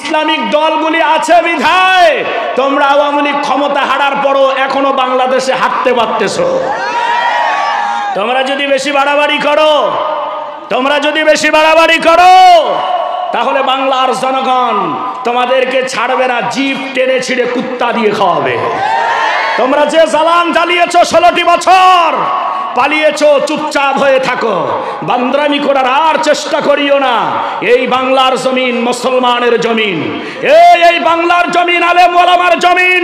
Islamic দলগুলি আছে বিধায় তোমরা আওয়ামী লীগ ক্ষমতা হারার পরও এখনো বাংলাদেশে হাঁটতে পারতেছো। তোমরা যদি বেশি বাড়াবাড়ি করো তাহলে বাংলার জনগণ তোমাদেরকে ছাড়বে না, জিপ টেনে ছিঁড়ে কুত্তা দিয়ে খাওয়াবে। তোমরা যে জ্বালান জ্বালিয়েছো 16টি বছর, পালিয়েছো, চুপচাপ হয়ে থাকো, বান্দরামি করার আর চেষ্টা করিও না। এই বাংলার জমিন মুসলমানের জমিন, এই বাংলার জমিন আলেম ওলামার জমিন,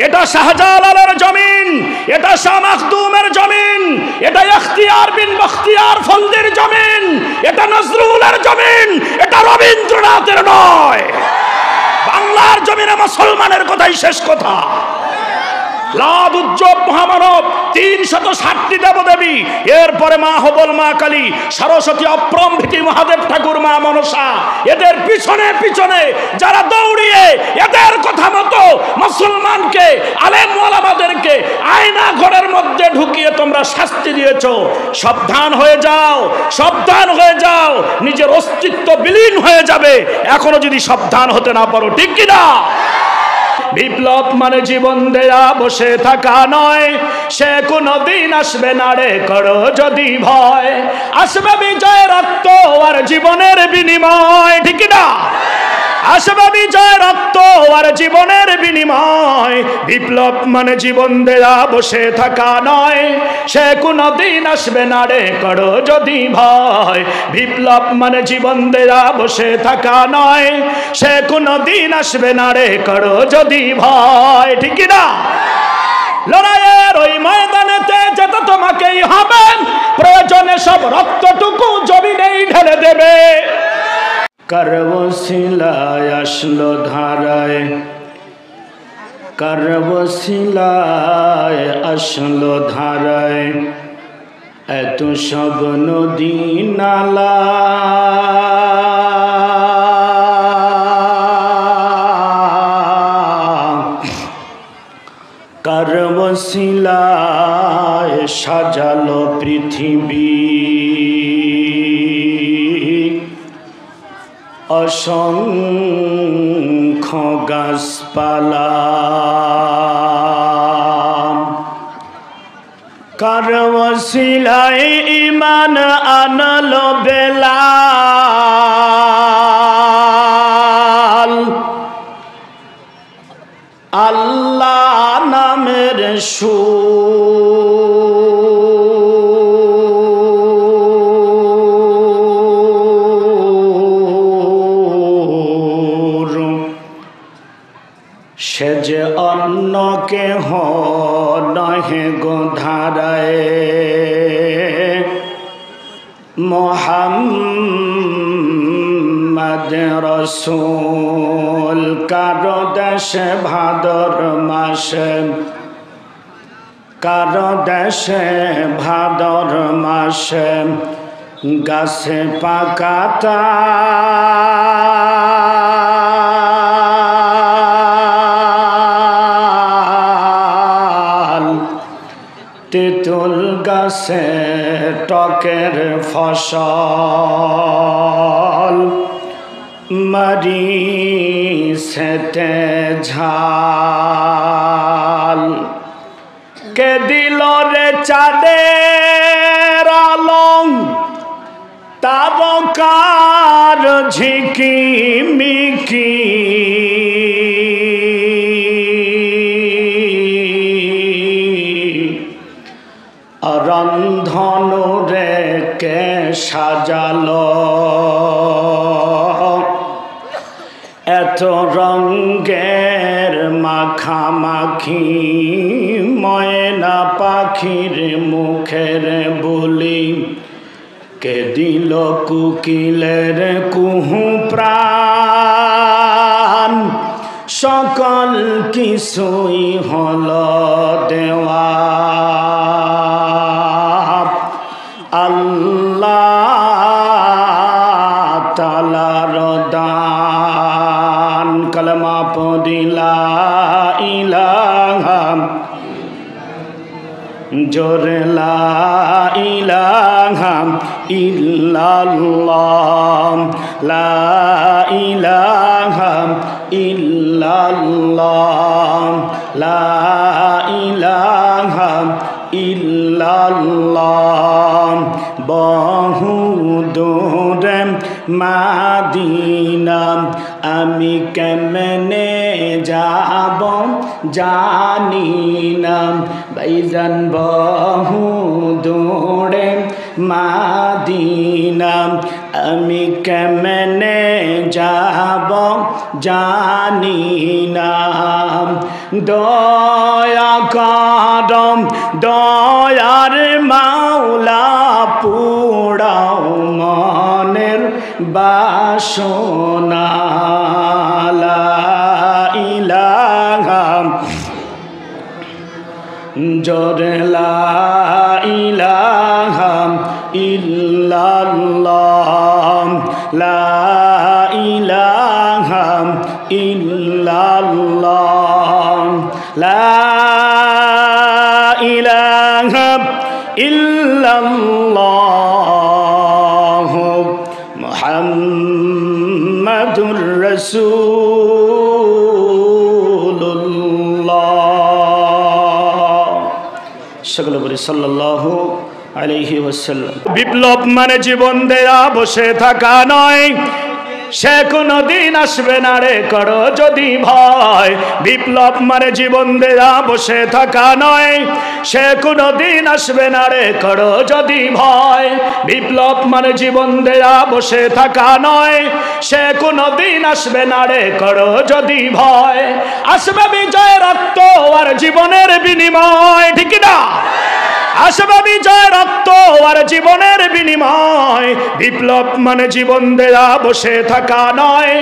এটা শাহজালালের জমিন, এটা শাহ মাখদুমের জমিন, এটা ইখতিয়ার বিন বখতিয়ার ফলদির জমিন, এটা নজরুলের জমিন, এটা রবীন্দ্রনাথের নয়। বাংলার জমিনে মুসলমানের কথাই শেষ কথা। লাদ উজ্জ্বল মহামানব 360টি দেবদেবী, এরপরে মা হবল, মা কালী, সরস্বতী, অপ্রমভৃতি, মহাদেব ঠাকুর, মা মনসা, এদের পিছনে পিছনে যারা দৌড়িয়ে এদের কথা মতো মুসলমানকে, আলেম ওলামাদেরকে আয়না ঘরের মধ্যে ঢুকিয়ে তোমরা শাস্তি দিয়েছো। সাবধান হয়ে যাও, নিজের অস্তিত্ব বিলীন হয়ে যাবে এখনো যদি সাবধান হতে না পারো, ঠিক কিনা? বিপ্লব মানে জীবন দেয়া বসে থাকা নয়, সে কোনদিন আসবে না রে করো যদি ভয়। আসবে বিজয় রক্ত আর জীবনের বিনিময়, ঠিক না? আসবে বিজয় রক্ত আর জীবনের বিনিময়। বিপ্লব মানে জীবন দেয়া বসে থাকা নয়, সে কোনদিন আসবে না রে করো যদি ভয়। বিপ্লব মানে জীবন দেয়া বসে থাকা নয়, সে কোনদিন আসবে না রে করো যদি ভয়, ঠিক না? লড়াইয়ের ওই ময়দানেতে যেতে তোমাকেই হবে, প্রয়োজনে সব রক্তটুকু জমিনেই ঢেলে দেবে। কারবশিলায় আসলো ধারায়, কারবশিলায় আসলো ধারায়, এত সব নদী নালা কারবশিলায় সাজালো পৃথিবী, অসংখ্য গাছপালা। কারবশিলায় ঈমান আনলো বেলাল, আল্লাহ নামের সুর, সে যে অন্য কেহ নহে গো ধারায়। মুহাম্মদ রসূল কারো দেশে ভাদর মাসে, কারো দেশে ভাদর মাসে গাছে পাকাতা তেঁতুল গাছে টকের ফসল, মরিচেতে ঝাল। কে দিল রে চাঁদের আলো, তারকার ঝিকিমিকি, রন্ধনু রে কে সাজালো, এত রঙের মাখামাখি। ময়না পাখির মুখের বুলি, কে দিল কুকিলের কুহু প্রাণ। সকল কিছুই হলো দেওয়া আল্লাহ তাআলার দান। কলমা পড়ি লা ইলাহা, জোরে লা ইলাহা ইল্লাল্লাহ, লা ইলাহা ইল্লাল্লাহ লা ইলাহা ইল্লাল্লাহ বহু দূরে মাদিনা আমি কেমনে যাব জানি না ভাইজান বহু দূরে মাদিনা আমি কেমনে যাব জানি না দয়া করম দয়ার মাওলা পুরাও মনের বাসনা লা ইলাহা জোরে লা ইলাহা ইল্লাল্লাহ লা ইলাহা ইল্লাল্লাহ লা ইলাহা ইল্লাল্লাহ মুহাম্মাদুর রাসূলুল্লাহ সকলে বলি সাল্লাল্লাহু আলাইহি ওয়াসাল্লাম। বিপ্লব মানে জীবন দেয়া বসে থাকা নয়, সে কোনো দিন আসবে না রে করো যদি ভয়। বিপ্লব মানে জীবন দেয়া বসে থাকা নয়, সে কোনো দিন আসবে না রে করো যদি ভয়। বিপ্লব মানে জীবন দেয়া বসে থাকা নয়, সে কোনো দিন আসবে না রে করো যদি ভয়। আসবে বিজয় রক্ত আর জীবনের বিনিময়, ঠিক না? আসবে বিজয় রক্ত আর জীবনের বিনিময়। বিপ্লব মানে জীবন দেয়া বসে থাকা নয়,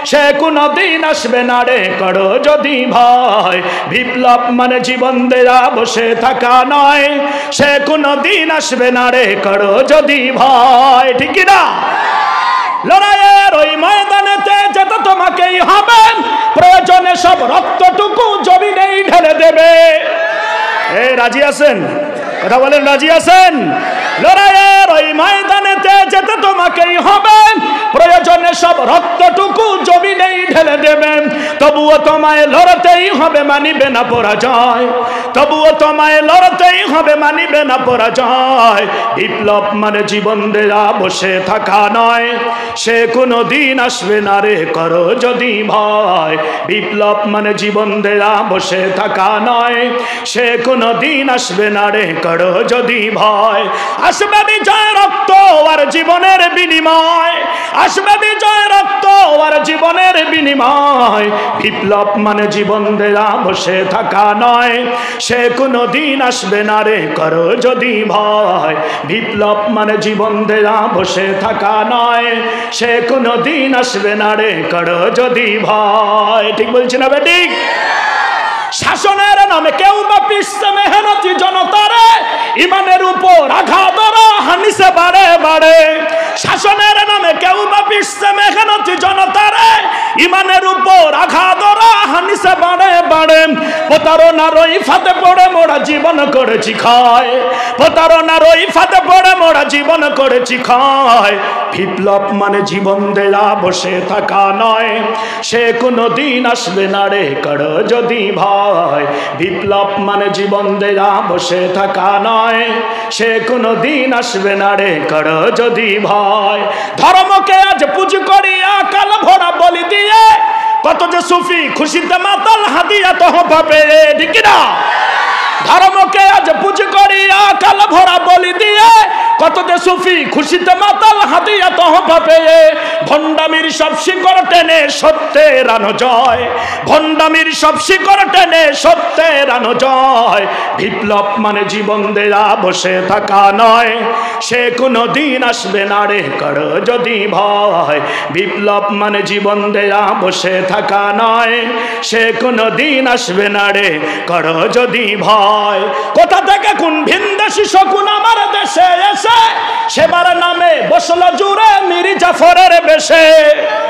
সে কোনো দিন আসবে না রে করো যদি ভয়। বিপ্লব মানে জীবন দেয়া বসে থাকা নয়, সে কোনো দিন আসবে না রে করো যদি ভয়, ঠিক না? লড়াইয়ের ওই ময়দানেতে যেতে তোমাকেই হবে, প্রয়োজনে সব রক্তটুকু জমিনেই ঢেলে দেবে। এই রাজি আছেন? কথা বলেন, রাজি আছেন? লড়াইয়ের ওই ময়দানেতে যেতে তোমাকেই হবে, প্রয়োজনে সব রক্তটুকু জমিনেই ঢেলে দেবেন। তবুও তোমায় লড়তেই হবে, মানিবে না পরাজয়। তবুও তোমায় লড়তেই হবে, মানিবে না পরাজয়। বিপ্লব মানে জীবন দেয়া বসে থাকা নয়, সে কোনো দিন আসবে না রে করো যদি ভয়। বিপ্লব মানে জীবন দেয়া বসে থাকা নয়, সে কোনো দিন আসবে না রে করো যদি ভয়। আসবে বিজয় রক্ত আর জীবনের বিনিময়, আসবে বিজয় রক্ত আর জীবনের বিনিময়। বিপ্লব মানে জীবন দেয়া বসে থাকা নয়, সে কোনো দিন আসবে না রে করো যদি ভয়। বিপ্লব মানে জীবন দেয়া বসে থাকা নয়, সে কোনো দিন আসবে না রে করো যদি ভয়। ঠিক বলছি না বেঠিক? শাসনের নামে কেউ বা পিছছে মেহনতি জনতারে, ইমানের উপর আঘাত হানিসে বাড়ে বাড়ে। শাসনের নামে কেউ বা পিছছে মেহনতি জনতারে, ইমানের উপর আঘাত হানিসে বাড়ে বাড়ে। প্রতারণার ওই ফাঁদে পড়ে মোরা জীবন করেছি ক্ষয়, প্রতারণার ওই ফাঁদে পড়ে মোরা জীবন করেছি ক্ষয়। বিপ্লব মানে জীবন দেয়া বসে থাকা নয়, সে কোনো দিন আসবে না রে করো যদি ভয়। বিপ্লব মানে জীবন দেয়া বসে থাকা নয়, সে কোনো দিন আসবে না রে করো যদি ভয়। ধর্মকে আজ পুজো করিয়া কাল ভরা বলি দিয়ে, কত যে সুফি খুশিতে মাতাল হাদিয়া তহ পাবে, ঠিক না? ধর্মকে আজ পুজো করিয়া কাল ভরা বলি দিয়ে, কত যে সুফি খুশিতে মাতাল হাদিয়া তহ পাবে। ভণ্ডামির সব শিকড় টেনে সত্যের আনো জয়, ভণ্ডামির সব শিকড় টেনে সত্যের আনো জয়। বিপ্লব মানে জীবন দেয়া বসে থাকা নয়, সে কোনো দিন আসবে না রে করো যদি ভয়। বিপ্লব মানে জীবন দেয়া বসে থাকা নয়, সে কোনো দিন আসবে না রে করো যদি ভয়। কোথা থেকে কোন ভিনদেশি শকুন আমার দেশে এসে, সেবার নামে বসলো জুড়ে মীর জাফরের বেশে,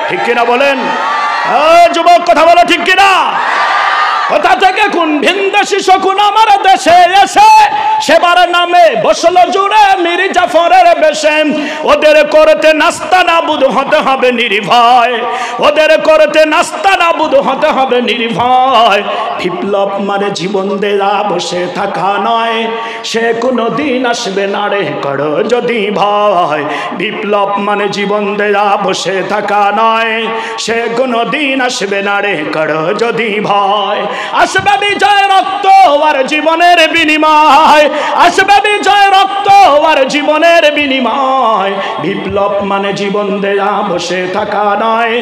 ঠিক কিনা বলেন? যুবক কথা বলো, ঠিক কিনা? কোথা থেকে কোন ভিনদেশি শকুন আমার দেশে এসে সেবার নামে বসলো জুড়ে মীর জাফরের বেশে। ওদের করতে নাস্তা নাবুদ হতে হবে নির্ভয়, ওদের করতে নাস্তা নাবুদ হতে হবে নির্ভয়। বিপ্লব মানে জীবন দেয়া বসে থাকা নয়, সে কোনো দিন আসবে না রে করো যদি ভয়। বিপ্লব মানে জীবন দেয়া বসে থাকা নয়, সে কোনো দিন আসবে না রে করো যদি ভয়। আসবে বিজয় রক্ত আর জীবনের বিনিময়, আসবে বিজয় রক্ত আর জীবনের বিনিময়। বিপ্লব মানে জীবন দেয়া বসে থাকা নয়,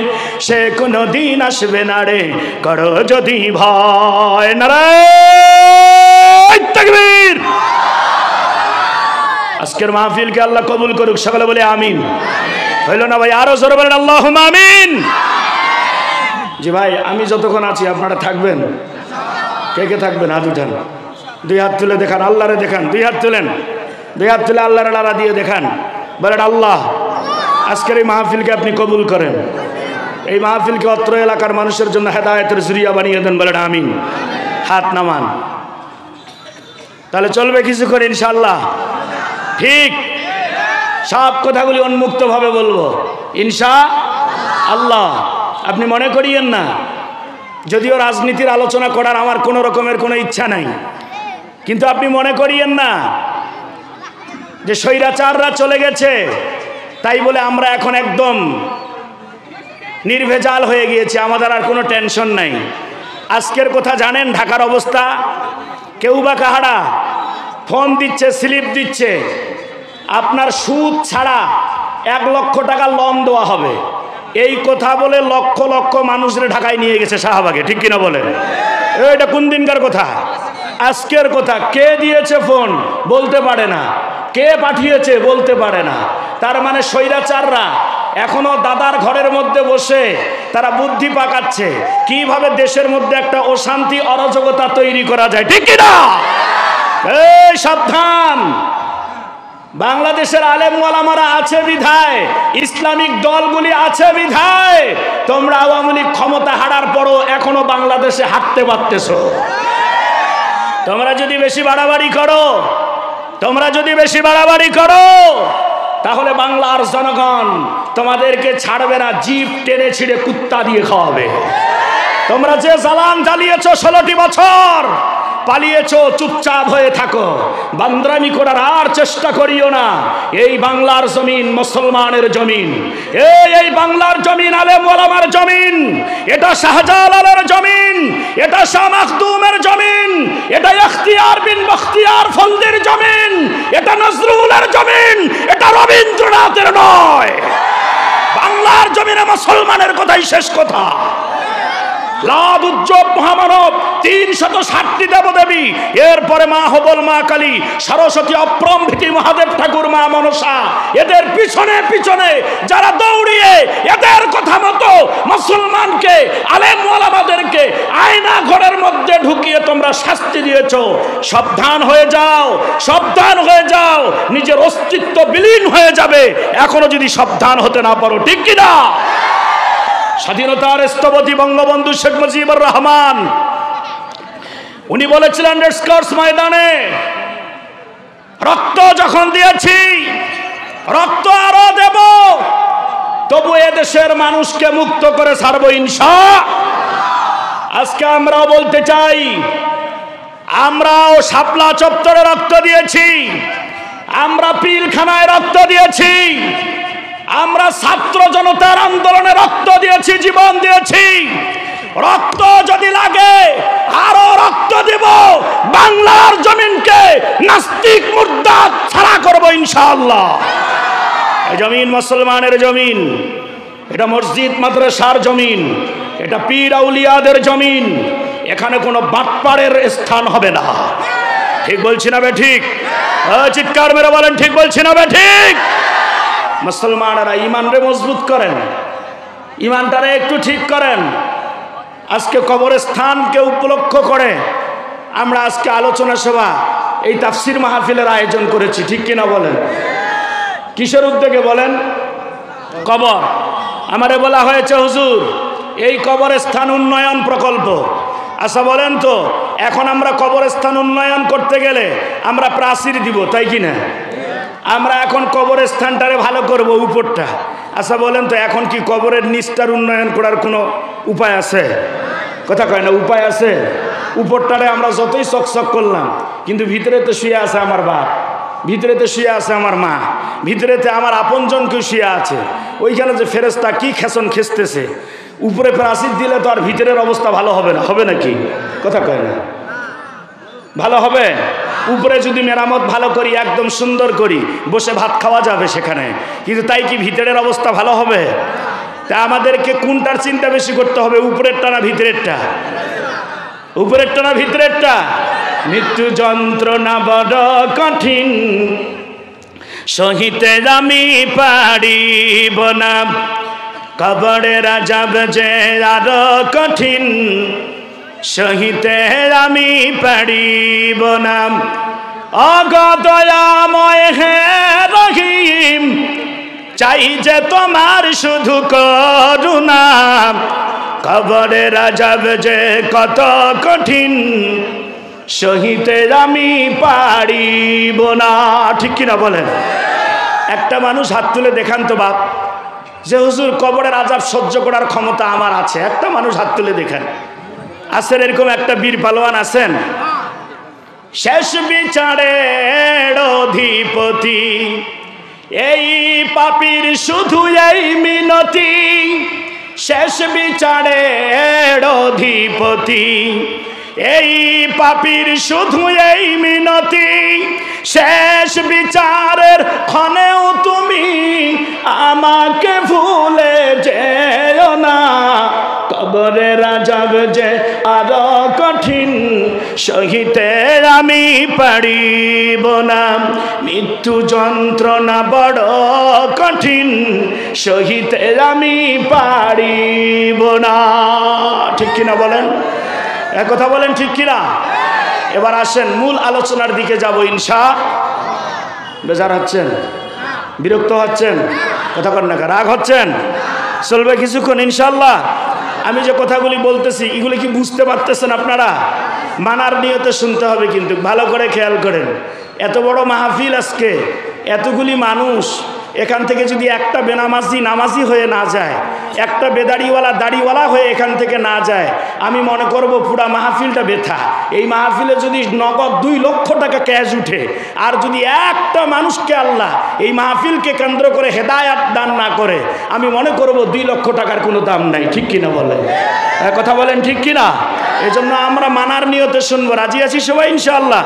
সে কোনো দিন আসবে না রে করো যদি ভয়। নারায়ে তাকবীর। আজকের মাহফিলকে আল্লাহ কবুল করুক, সকলে বলে আমিন। হইল না ভাই? আরো জোরে বলেন আল্লাহুম্মা আমিন। জি ভাই, আমি যতক্ষণ আছি আপনারা থাকবেন। কে কে থাকবেন? হাত উঠান, দুই হাত তুলে দেখান, আল্লাহরে দেখান। দুই হাত তুলেন, দুই হাত তুলে আল্লাহরে লারা দিয়ে দেখান। বলেন আল্লাহ আজকের এই মাহফিলকে আপনি কবুল করেন, এই মাহফিলকে অত্র এলাকার মানুষের জন্য হেদায়েতের জরিয়া বানিয়ে দেন। বলেন আমিন। হাত নামান, তাহলে চলবে কিছু করে ইনশাআল্লাহ। ঠিক, সব কথাগুলি উন্মুক্তভাবে বলবো ইনশাআল্লাহ। আপনি মনে করিয়েন না, যদিও রাজনীতির আলোচনা করার আমার কোনো রকমের কোনো ইচ্ছা নাই, কিন্তু আপনি মনে করিয়েন না যে স্বৈরাচাররা চলে গেছে তাই বলে আমরা এখন একদম নির্ভেজাল হয়ে গিয়েছি, আমাদের আর কোনো টেনশন নাই। আজকের কথা জানেন, ঢাকার অবস্থা, কেউ বা কাহারা ফোন দিচ্ছে, স্লিপ দিচ্ছে, আপনার সুদ ছাড়া 1 লক্ষ টাকা লোন দেওয়া হবে, এই কথা বলে লক্ষ লক্ষ মানুষের ঢাকায় নিয়ে গেছে শাহবাগে। ঠিক কিনা বলেন? এটা কোন দিনকার কথা? আজকের কথা। কে দিয়েছে ফোন বলতে পারে না, কে পাঠিয়েছে বলতে পারে না। তার মানে স্বৈরাচাররা এখনো দাদার ঘরের মধ্যে বসে তারা বুদ্ধি পাকাচ্ছে কিভাবে দেশের মধ্যে একটা অশান্তি অরাজকতা তৈরি করা যায়। ঠিক কিনা? এই সাবধান, বাংলাদেশের আলেম ওলামারা আছে বিধায়, ইসলামিক দলগুলি আছে বিধায় তোমরা আওয়ামী লীগ ক্ষমতা হারার পরও এখনো বাংলাদেশে হাঁটতে পারতেছো। তোমরা যদি বেশি বাড়াবাড়ি করো, তোমরা যদি বেশি বাড়াবাড়ি করো তাহলে বাংলার জনগণ তোমাদেরকে ছাড়বে না, জিপ টেনে ছিঁড়ে কুত্তা দিয়ে খাওয়াবে। তোমরা যে জ্বালান জ্বালিয়েছো 16টি বছর, পালিয়েছো, চুপচাপ হয়ে থাকো, বান্দরামি করার আর চেষ্টা করিও না। এই বাংলার জমিন মুসলমানের জমিন, এই বাংলার জমিন আলেম ওলামার জমিন, এটা শাহজালালের জমিন, এটা শাহ মাখদুমের জমিন, এটা ইখতিয়ার বিন বখতিয়ার ফলদির জমিন, এটা নজরুলের জমিন, এটা রবীন্দ্রনাথের নয়। বাংলার জমিনে মুসলমানের কথাই শেষ কথা। লাদ উজ্জ্বল মহামানব 360টি দেবদেবী, এরপরে মা হবল, মা কালী, সরস্বতী, অপ্রমভৃতি, মহাদেব ঠাকুর, মা মনসা, এদের পিছনে পিছনে যারা দৌড়িয়ে এদের কথা মতো মুসলমানকে, আলেম ওলামাদেরকে আয়না ঘরের মধ্যে ঢুকিয়ে তোমরা শাস্তি দিয়েছো। সাবধান হয়ে যাও, সাবধান হয়ে যাও, নিজের অস্তিত্ব বিলীন হয়ে যাবে এখনো যদি সাবধান হতে না পারো। ঠিক কিনা? স্বাধীনতার স্থপতি বঙ্গবন্ধু শেখ মুজিবুর রহমান উনি বলেছিলেন রেসকোর্স ময়দানে, রক্ত যখন দিয়েছি রক্ত আরো দেব, তবু এদেশের মানুষকে মুক্ত করে ছাড়বো ইনশাআল্লাহ। আজকে আমরাও বলতে চাই, আমরাও শাপলা চত্বরে রক্ত দিয়েছি, আমরা পিলখানায় রক্ত দিয়েছি, আমরা ছাত্র জনতার আন্দোলনে রক্ত দিয়েছি, জীবন দিয়েছি। রক্ত যদি লাগে আরো রক্ত দেব, বাংলার জমিনকে নাস্তিক মুর্দাত ছাড়া করবো ইনশাআল্লাহ। এই জমিন মুসলমানের জমিন, এটা মসজিদ মাদ্রাসার জমিন, এটা পীর আউলিয়াদের জমিন, এখানে কোনো বাটপাড়ের স্থান হবে না। ঠিক বলছি না বে ঠিক? চিৎকার মেরে বলেন ঠিক বলছি না বে ঠিক? মুসলমানেরা ইমানরে মজবুত করেন, ইমানটারে একটু ঠিক করেন। আজকে কবরস্থানকে উপলক্ষ করে আমরা আজকে আলোচনা সভা, এই তাফসির মাহফিলের আয়োজন করেছি। ঠিক কিনা বলেন? কিসের উদ্যোগে বলেন? কবর। আমারে বলা হয়েছে হুজুর এই কবরস্থান উন্নয়ন প্রকল্প, আচ্ছা বলেন তো, এখন আমরা কবরস্থান উন্নয়ন করতে গেলে আমরা প্রাচীর দিব, তাই কি না? আমরা এখন কবরস্থানটারে ভালো করব, উপরটা। আচ্ছা বলেন তো, এখন কি কবরের নিচটার উন্নয়ন করার কোনো উপায় আছে? কথা কয় না, উপায় আছে? উপরটারে আমরা যতই চকচক করলাম, কিন্তু ভিতরেতে শুয়ে আছে আমার বাপ, ভিতরেতে শুয়ে আছে আমার মা, ভিতরেতে আমার আপনজন কেউ শুয়ে আছে। ওইখানে যে ফেরেশতা কি খেসন খেসতেছে, উপরে প্রাচীর দিলে তো আর ভিতরের অবস্থা ভালো হবে না, হবে নাকি? কথা কয় না, ভালো হবে? উপরে যদি মেরামত ভালো করি, একদম সুন্দর করি, বসে ভাত খাওয়া যাবে সেখানে, কিন্তু তাই কি ভিতরের অবস্থা ভালো হবে? তা আমাদেরকে কোনটার চিন্তা বেশি করতে হবে, উপরেরটা না ভিতরেরটা? উপরেরটা না ভিতরেরটা? মৃত্যু যন্ত্রণা বড় কঠিন, সহিতে আমি পারিব না, কবরের আযাব যে আরো কঠিন, সহিতে আমি পারিব না। অগদয়াময় হে রহিম, চাই যে তোমার শুধু করুণা, কবরের আযাব যে কত কঠিন, সহিতে আমি পারিব না। ঠিক কিনা বলেন? একটা মানুষ হাত তুলে দেখান তো বাপ, যে হুজুর কবরের আযাব সহ্য করার ক্ষমতা আমার আছে। একটা মানুষ হাত তুলে দেখান। আছেন এরকম একটা বীর পালোয়ান আছেন? শেষ বিচারের অধিপতি, এই পাপীর শুধু এই মিনতি, শেষ বিচারের অধিপতি, এই পাপীর শুধু এই মিনতি, শেষ বিচারের ক্ষণেও তুমি আমাকে ভুলে যেও না, কবরের আযাব যে আরো কঠিন, সহিতে আমি পারিব না, মৃত্যু যন্ত্রণা বড় কঠিন, সহিতে আমি পারিব না। ঠিক কিনা বলেন? এক কথা বলেন, ঠিক কিনা? এবার আসেন মূল আলোচনার দিকে যাব ইনশাআল্লাহ। বেজার হচ্ছেন? বিরক্ত হচ্ছেন? কথা কন না, রাগ হচ্ছেন? চলবে কিছুক্ষণ ইনশাআল্লাহ। আমি যে কথাগুলি বলতেছি এগুলি কি বুঝতে পারতেছেন আপনারা? মানার নিয়তে শুনতে হবে, কিন্তু ভালো করে খেয়াল করেন। এত বড় মাহফিল আজকে, এতগুলি মানুষ, এখান থেকে যদি একটা বেনামাজি নামাজি হয়ে না যায়, একটা বেদাড়িওয়ালা দাড়িওয়ালা হয়ে এখান থেকে না যায়, আমি মনে করব পুরা মাহফিলটা বেথা। এই মাহফিলে যদি নগদ 2 লক্ষ টাকা ক্যাশ উঠে, আর যদি একটা মানুষকে আল্লাহ এই মাহফিলকে কেন্দ্র করে হেদায়াত দান না করে, আমি মনে করব 2 লক্ষ টাকার কোনো দাম নাই। ঠিক কিনা বলেন? কথা বলেন, ঠিক কিনা? এজন্য আমরা মানার নিয়তে শুনবো। রাজি আছি সবাই ইনশাআল্লাহ?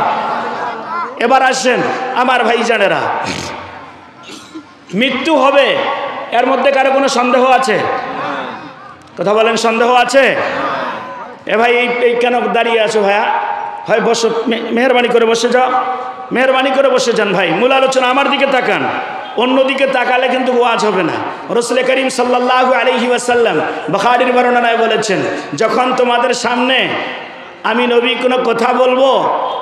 এবার আসেন আমার ভাইজানেরা, মৃত্যু হবে, এর মধ্যে কারো কোনো সন্দেহ আছে? কথা বলেন, সন্দেহ আছে? এ ভাই এই কেন দাঁড়িয়ে আছো ভাইয়া? হয় বসো, মেহরবানি করে বসে যাও, মেহরবানি করে বসে যান ভাই। মূল আলোচনা আমার দিকে তাকান, অন্যদিকে তাকালে কিন্তু ওয়াজ হবে না। রাসূল করিম সাল্লাল্লাহু আলাইহি ওয়াসাল্লাম বুখারীর বর্ণনায় বলেছেন, যখন তোমাদের সামনে আমি নবী কোনো কথা বলবো,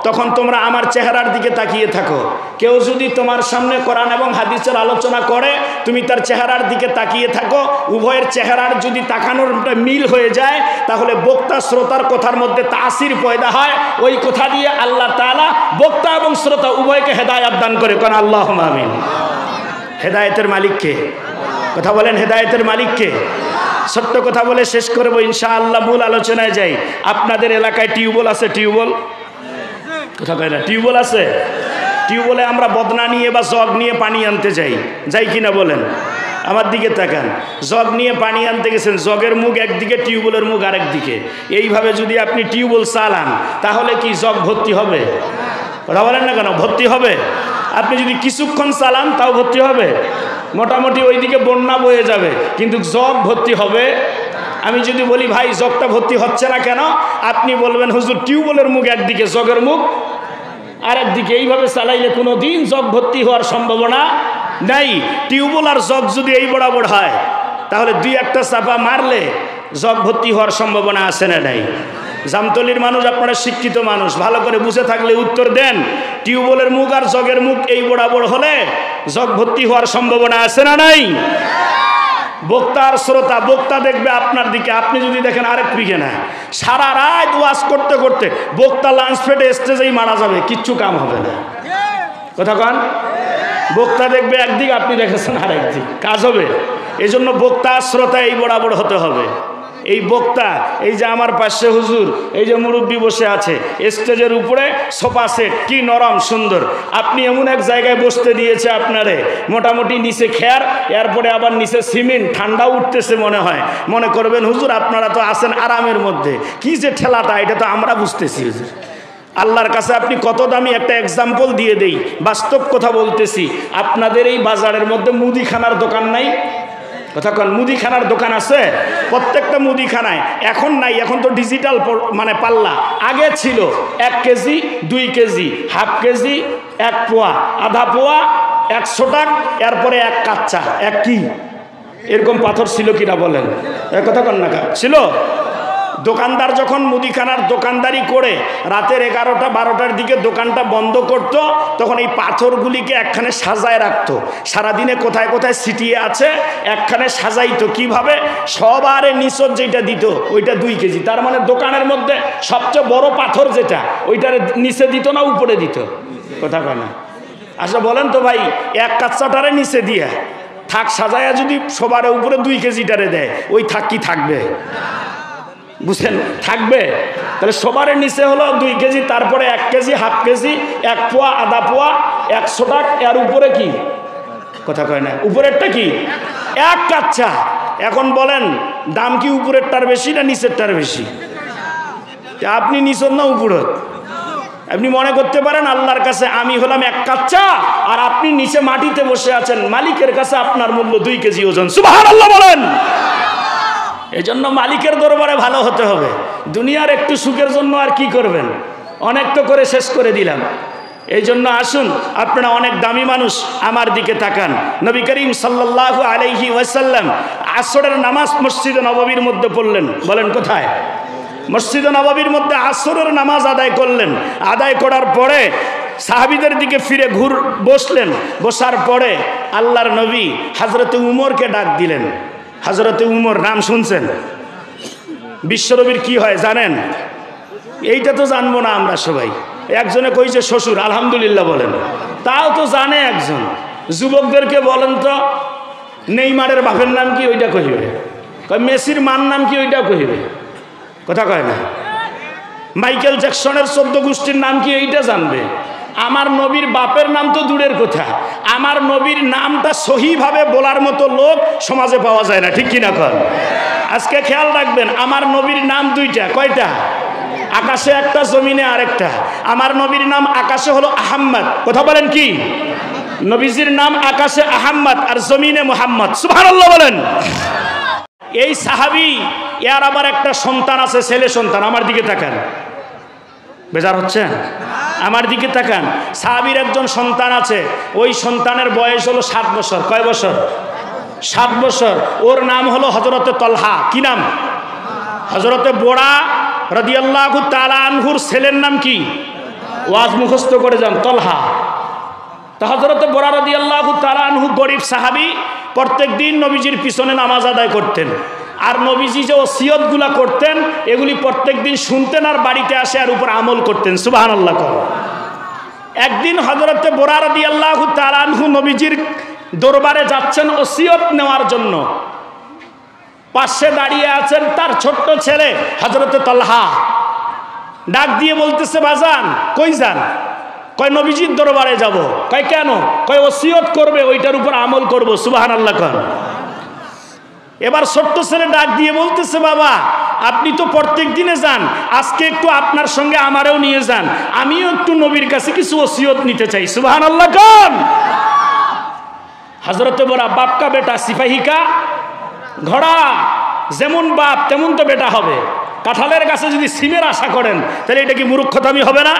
তখন তোমরা আমার চেহারার দিকে তাকিয়ে থাকো। কেউ যদি তোমার সামনে কোরআন এবং হাদিসের আলোচনা করে, তুমি তার চেহারার দিকে তাকিয়ে থাকো। উভয়ের চেহারার যদি তাকানোর মিল হয়ে যায়, তাহলে বক্তা শ্রোতার কথার মধ্যে তাসির পয়দা হয়। ওই কথা দিয়ে আল্লাহ তাআলা বক্তা এবং শ্রোতা উভয়কে হেদায়েত দান করে। কোন আল্লাহুম্মা আমিন। হেদায়েতের মালিক কে? কথা বলেন, হেদায়েতের মালিক কে? ছোট্ট কথা বলে শেষ করবো ইনশাআল্লাহ, মূল আলোচনায় যাই। আপনাদের এলাকায় টিউবওয়েল আছে? টিউবওয়েল? কথা কয় না, টিউবওয়েল আছে? টিউবওয়েলে আমরা বদনা নিয়ে বা জগ নিয়ে পানি আনতে যাই কিনা বলেন? আমার দিকে তাকান। জগ নিয়ে পানি আনতে গেছেন, জগের মুখ একদিকে, টিউবওয়েলের মুখ আরেক দিকে। এইভাবে যদি আপনি টিউবওয়েল চালান, তাহলে কি জগ ভর্তি হবে? কথা বলেন না কেন? ভর্তি হবে। আপনি যদি কিছুক্ষণ চালান তাও ভর্তি হবে। মোটামুটি ওইদিকে বন্যা বয়ে যাবে, কিন্তু জগ ভর্তি হবে। আমি যদি বলি ভাই জগটা ভর্তি হচ্ছে না কেন, আপনি বলবেন হুজুর টিউবওয়েলের মুখ একদিকে, জগের মুখ আর একদিকে। এইভাবে চালাইলে কোনো দিন জগ ভর্তি হওয়ার সম্ভাবনা নাই। টিউবওয়েল আর জগ যদি এই বরাবর হয়, তাহলে 2-1টা চাপা মারলে জগ ভর্তি হওয়ার সম্ভাবনা আছে না নাই? জামতলির মানুষ, আপনারা শিক্ষিত মানুষ, ভালো করে বুঝে থাকলে উত্তর দেন। টিউবওয়েলের মুখ আর জগের মুখ এই বরাবর হলে জগ ভর্তি হওয়ার সম্ভাবনা আছে না নাই? বক্তা আর শ্রোতা, বক্তা দেখবে আপনার দিকে, আপনি যদি দেখেন আরেক দিকে না। সারা রাত ওয়াজ করতে করতে বক্তা লাঞ্চ পেটে স্টেজেই মারা যাবে, কিচ্ছু কাম হবে না। কথা কন? বক্তা দেখবে একদিক, আপনি দেখেছেন আরেক দিক, কাজ হবে। এই জন্য বক্তা শ্রোতা এই বরাবর হতে হবে। এই বক্তা, এই যে আমার পাশে হুজুর, এই যে মুরব্বী বসে আছে, স্টেজের উপরে সোফা সেট, কি নরম সুন্দর। আপনি এমন এক জায়গায় বসতে দিয়েছে আপনারে, মোটামুটি নিচে খেয়ার, এরপরে আবার নিচে সিমেন্ট, ঠান্ডা উঠতেছে মনে হয়। মনে করবেন হুজুর আপনারা তো আছেন আরামের মধ্যে, কি যে ঠেলাটা, এটা তো আমরা বুঝতেছি হুজুর। আল্লাহর কাছে আপনি কত দামি একটা এক্সাম্পল দিয়ে দেই, বাস্তব কথা বলতেছি। আপনাদের এই বাজারের মধ্যে মুদিখানার দোকান নাই? কথা কন, মুদিখানার দোকান আছে? প্রত্যেকটা মুদিখানায় এখন নাই, এখন তো ডিজিটাল মানে পাল্লা। আগে ছিল 1 কেজি, 2 কেজি, হাফ কেজি, 1 পোয়া, আধা পোয়া, 100 টাকা, এরপরে 1 কাচ্চা, 1 কি এরকম পাথর ছিল কিনা বলেন? কথা কন না, ছিল। দোকানদার যখন মুদিখানার দোকানদারি করে রাতের 11টা-12টার দিকে দোকানটা বন্ধ করত, তখন এই পাথরগুলিকে একখানে সাজায় রাখতো। সারাদিনে কোথায় কোথায় ছিটিয়ে আছে একখানে সাজাইতো। কিভাবে? সবারে নিচত যেটা দিত ওইটা 2 কেজি, তার মানে দোকানের মধ্যে সবচেয়ে বড় পাথর যেটা, ওইটার নিচে দিত না উপরে দিত? কথা কয় না। আচ্ছা বলেন তো ভাই, 1 কাচ্চাটারে নিচে দিয়ে থাক সাজায়া যদি সবার উপরে 2 কেজিটারে দেয়, ওই থাক কি থাকবে? বুঝছেন? থাকবে? তাহলে সবার নিচে হলো 2 কেজি, তারপরে 1 কেজি, হাফ কেজি, 1 পোয়া, আধা পোয়া, 100 টাকা, এর উপরে কি? কথা কয় না, উপরেরটা কি? 1 কাচ্চা। এখন বলেন দাম কি উপরেরটার বেশি না নিচেরটার বেশি? আপনি নিচের না উপরের? আপনি মনে করতে পারেন আল্লাহর কাছে আমি হলাম 1 কাচ্চা আর আপনি নিচে মাটিতে বসে আছেন, মালিকের কাছে আপনার মূল্য 2 কেজি ওজন। সুবহানাল্লাহ বলেন। এই জন্য মালিকের দরবারে ভালো হতে হবে। দুনিয়ার একটু সুখের জন্য আর কি করবেন, অনেক তো করে শেষ করে দিলাম। এই জন্য আসুন, আপনারা অনেক দামি মানুষ, আমার দিকে তাকান। নবী করিম সাল্লাল্লাহু আলাইহি ওয়াসাল্লাম আসরের নামাজ মসজিদে নববীর মধ্যে পড়লেন। বলেন কোথায়? মসজিদে নববীর মধ্যে আসরের নামাজ আদায় করলেন। আদায় করার পরে সাহাবীদের দিকে ফিরে বসলেন। বসার পরে আল্লাহর নবী হযরতে উমরকে ডাক দিলেন। হযরতে উমর নাম শুনছেন? বিশ্বনবীর কি হয় জানেন? এইটা তো জানবো না আমরা সবাই। একজনে কইছে শ্বশুর, আলহামদুলিল্লাহ বলেন, তাও তো জানে একজন। যুবকদেরকে বলেন তো নেইমারের বাপের নাম কি, ওইটা কইবে। মেসির মার নাম কি, ওইটা কইবে। কথা কয় না। মাইকেল জ্যাকসনের 14 গোষ্ঠীর নাম কি, এইটা জানবে। আমার নবীর বাপের নাম তো দূরের কথা, আমার নবীর নামটা সহিভাবে বলার মতো লোক সমাজে পাওয়া যায় না, ঠিক কিনা কন? আজকে খেয়াল রাখবেন, আমার নবীর নাম 2টা। কয়টা? আকাশে একটা, জমিনে আরেকটা। আমার নবীর নাম আকাশে হলো আহম্মদ। কথা বলেন কি? নবীজির নাম আকাশে আহম্মদ আর জমিনে মুহাম্মদ। সুবহানাল্লাহ বলেন। এই সাহাবী, এর আবার একটা সন্তান আছে, ছেলে সন্তান। আমার দিকে তাকান, বেজার হচ্ছে? আমার দিকে তাকান। সাহাবীর একজন সন্তান আছে, ওই সন্তানের বয়স হলো 7 বছর। কয় বছর? 7 বছর। ওর নাম হলো হযরতে তলহা। কি নাম? হযরতে বোরা রাদিয়াল্লাহু তাআলা আনহুর ছেলের নাম কি? ওয়াজ মুখস্থ করে যান, তলহা। তা হযরতে বোরা রাদিয়াল্লাহু তাআলা আনহু গরিব সাহাবী, প্রত্যেক দিন নবীজির পিছনে নামাজ আদায় করতেন। আর নবীজি যে ওসিয়তগুলা করতেন এগুলি প্রত্যেক দিন শুনতেন আর বাড়িতে আসে আর উপর আমল করতেন। সুবহানাল্লাহ। একদিন হযরতে বোরা রাদিয়াল্লাহু তাআলা আনহু নবীজির দরবারে যাচ্ছেন ওসিয়ত নেওয়ার জন্য। পাশে দাঁড়িয়ে আছেন তার ছোট্ট ছেলে হযরতে তলহা। ডাক দিয়ে বলতেছে, বাজান কই যান? কয় নবীজির দরবারে যাব। কয় কেন? কয় ওসিয়ত করবে, ওইটার উপর আমল করব। সুবহানাল্লাহ। এবার ছোট্ট ছেলে ডাক দিয়ে বলতেছে, বাবা আপনি তো প্রত্যেক দিনে যান, আজকে একটু আপনার সঙ্গে আমারও নিয়ে যান, আমিও একটু নবীর কাছে কিছু ওসিয়ত নিতে চাই। সুবহানাল্লাহ। হযরতে বোরা, বাপ কা বেটা সিপাহী কা ঘোড়া, যেমন বাপ তেমন তো বেটা হবে। কাঁঠালের গাছে যদি সিমের আশা করেন তাহলে এটা কি মূর্খতামি হবে না?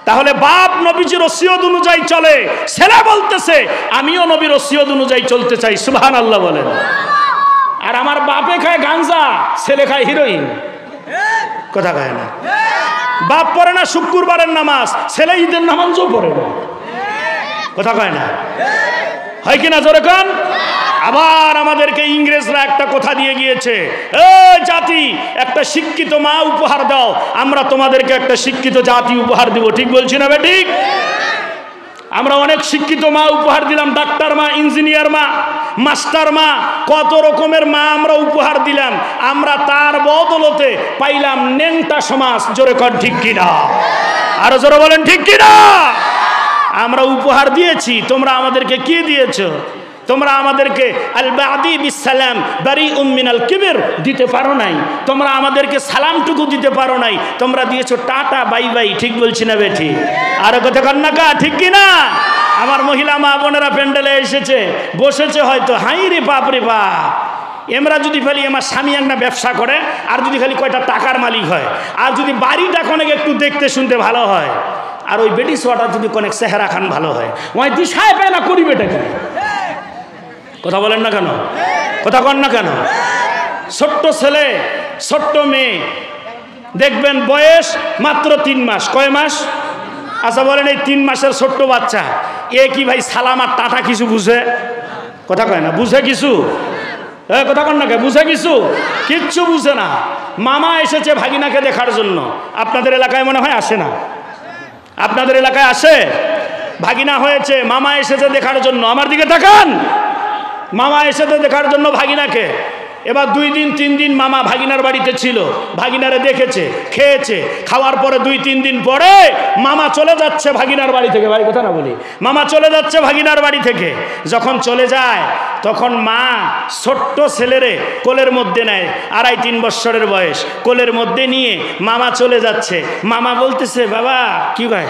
তাহলে বাপ নবীজির ওসিয়ত অনুযায়ী চলে, ছেলে বলতেছে আমিও নবীর ওসিয়ত অনুযায়ী চলতে চাই। সুবহানাল্লাহ বলেন। আর আমার বাপে খায় গাঞ্জা, ছেলে খায় হিরোইন। কথা কয় না। বাপ পড়ে না শুক্রবারের নামাজ, ছেলে ঈদের নামাজও পড়ে না। কথা কয় না। হয় কিনা জোরে কন? আবার আমাদেরকে ইংরেজরা একটা কথা দিয়ে গিয়েছে, জাতি একটা শিক্ষিত মা উপহার দাও, আমরা তোমাদেরকে একটা শিক্ষিত জাতি উপহার দিব। ঠিক বলছি না বেঠিক? আমরা অনেক শিক্ষিত মা উপহার দিলাম, ডাক্তার মা, ইঞ্জিনিয়ার মা, মাস্টার মা, কত রকমের মা আমরা উপহার দিলাম। আমরা তার বদলতে পাইলাম নেংটা সমাজ। জোরে কর ঠিক কিনা? আরো জোরে বলেন ঠিক কিনা? আমরা উপহার দিয়েছি, তোমরা আমাদেরকে কি দিয়েছো? তোমরা আমাদেরকে আল বাদি বিসালাম বারিউম মিনাল কিবর দিতে পারো নাই, তোমরা আমাদেরকে সালামটুকু দিতে পারো নাই, তোমরা দিয়েছো টাটা বাই বাই। ঠিক বলছি না বেঠি? আরো কথা কন্যা কা ঠিক কিনা? আমার মহিলা মা বোনেরা প্যান্ডেলে এসেছে, বসেছে হয়তো, হাই রে বাপ রে বাপ, এমরা যদি খালি আমার স্বামী একটা ব্যবসা করে, আর যদি খালি কয়টা টাকার মালিক হয়, আর যদি বাড়িটা অনেক একটু দেখতে শুনতে ভালো হয়, আর ওই বেটি সোয়াটা যদি অনেক চেহারা খান ভালো হয়, ওই দিশায় পায় না করিবেটাকে। কথা বলেন না কেন? কথা কন না কেন? ছোট্ট ছেলে ছোট্ট মেয়ে দেখবেন বয়স মাত্র 3 মাস। কয় মাস? আচ্ছা বলেন, এই 3 মাসের ছোট্ট বাচ্চা এ কি ভাই সালাম আর টাটা কিছু বুঝে? কথা কয় না? বুঝে কিছু? কথা কন না কে? বুঝে কিছু? কিচ্ছু বুঝে না। মামা এসেছে ভাগিনাকে দেখার জন্য। আপনাদের এলাকায় মনে হয় আসে না? আপনাদের এলাকায় আসে? ভাগিনা হয়েছে, মামা এসেছে দেখার জন্য। আমার দিকে তাকান। মামা এসেছে দেখার জন্য ভাগিনাকে। এবার 2 দিন 3 দিন মামা ভাগিনার বাড়িতে ছিল, ভাগিনারে দেখেছে, খেয়েছে। খাওয়ার পরে 2-3 দিন পরে মামা চলে যাচ্ছে ভাগিনার বাড়ি থেকে। ভাই কথা না বলি, মামা চলে যাচ্ছে ভাগিনার বাড়ি থেকে। যখন চলে যায় তখন মা ছোট্ট ছেলেরে কোলের মধ্যে নেয়, 2.5-3 বছরের বয়স, কোলের মধ্যে নিয়ে মামা চলে যাচ্ছে। মামা বলতেছে, বাবা কি ভাই?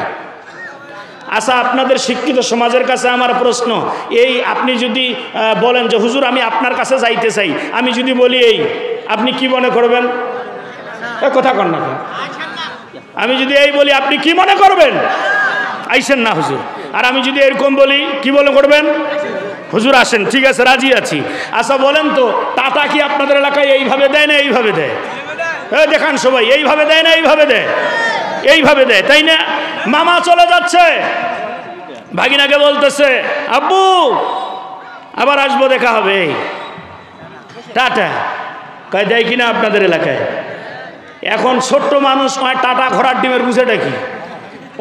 আচ্ছা, আপনাদের শিক্ষিত সমাজের কাছে আমার প্রশ্ন, এই আপনি যদি বলেন যে হুজুর আমি আপনার কাছে যাইতে চাই, আমি যদি বলি এই, আপনি কি মনে করবেন? কথা কন না। আমি যদি এই বলি, আপনি কি মনে করবেন? আইসেন না হুজুর। আর আমি যদি এরকম বলি, কি মনে করবেন? হুজুর আসেন, ঠিক আছে রাজি আছি। আচ্ছা বলেন তো, টাটা কি আপনাদের এলাকায় এইভাবে দেয় না এইভাবে দেয়? দেখান সবাই, এইভাবে দেয় না এইভাবে দেয়? এইভাবে দেয়, তাই না? মামা চলে যাচ্ছে, ভাগিনাকে বলতেছে, আব্বু আবার আসবো, দেখা হবে, টাটা। কয় দেয় কিনা আপনাদের এলাকায়? এখন ছোট্ট মানুষ ওই টাটা ঘোড়ার ডিমের বুঝেটা কি?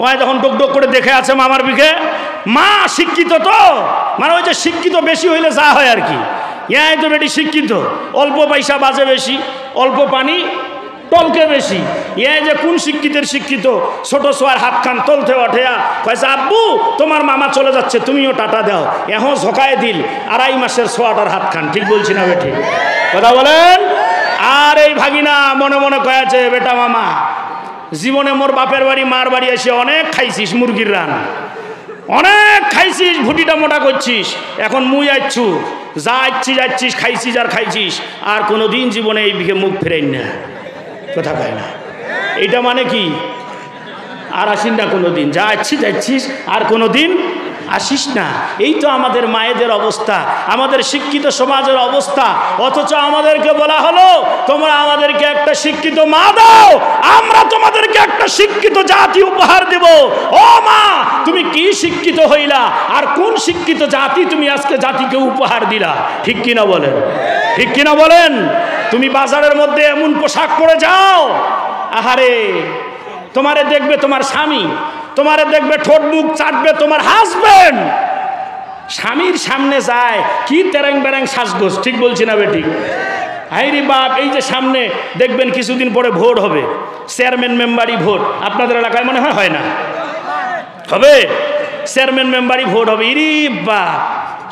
ওই যখন ডোক ডোক করে দেখে আছে মামার বিকে, মা শিক্ষিত তো, মানে ওই যে শিক্ষিত বেশি হইলে যা হয় আর কি, ইয়াই তো বেটি শিক্ষিত, অল্প পয়সা বাজে বেশি, অল্প পানি টলকে বেশি। এ যে কোন শিক্ষিতের শিক্ষিত, ছোট সোয়ার হাত খান তলতে ওঠেয়া কয়েছে, আব্বু তোমার মামা চলে যাচ্ছে, তুমিও টাটা দাও। এখন ঝোঁকায় দিল 2.5 মাসের সোয়াটার হাত খান। ঠিক বলছি না বেটি? কথা বলেন। আর এই ভাগিনা মনে মনে কয়েছে, বেটা মামা জীবনে মোর বাপের বাড়ি মার বাড়ি এসে অনেক খাইছিস মুরগির রান, অনেক খাইছিস, ভুটিটা মোটা করছিস, এখন মুই আইছু, যা যাচ্ছিস খাইছিস আর খাইছিস, আর কোনোদিন জীবনে এই দিকে মুখ ফেরাই না। কথা কয় না? এটা মানে কি? আর আসিস না কোনোদিন, যা যাচ্ছিস আর কোনোদিন আসিস না। এই তো আমাদের মায়েদের অবস্থা, আমাদের শিক্ষিত সমাজের অবস্থা। অথচ আমাদেরকে বলা হলো, তোমরা আমাদেরকে একটা শিক্ষিত মা দাও, আমরা তোমাদেরকে একটা শিক্ষিত জাতি উপহার দেব। ও মা, তুমি কি শিক্ষিত হইলা, আর কোন শিক্ষিত জাতি তুমি আজকে জাতিকে উপহার দিলা? ঠিক কিনা বলেন? ঠিক কিনা বলেন? তুমি বাজারের মধ্যে এমন পোশাক পরে যাও, আহারে তোমারে দেখবে তোমার স্বামী, তোমারে দেখবে ঠোঁট মুখ চাটবে তোমার হাজবেন্ড, স্বামীর সামনে যায় কি তেরাং বেরাং সাজগোজ। ঠিক বলছি না বেটি? হাইরি বাপ, এই যে সামনে দেখবেন কিছুদিন পরে ভোট হবে, চেয়ারম্যান মেম্বারই ভোট। আপনাদের এলাকায় মনে হয় না? হবে চেয়ারম্যান মেম্বারই ভোট হবে। ইরি বাপ,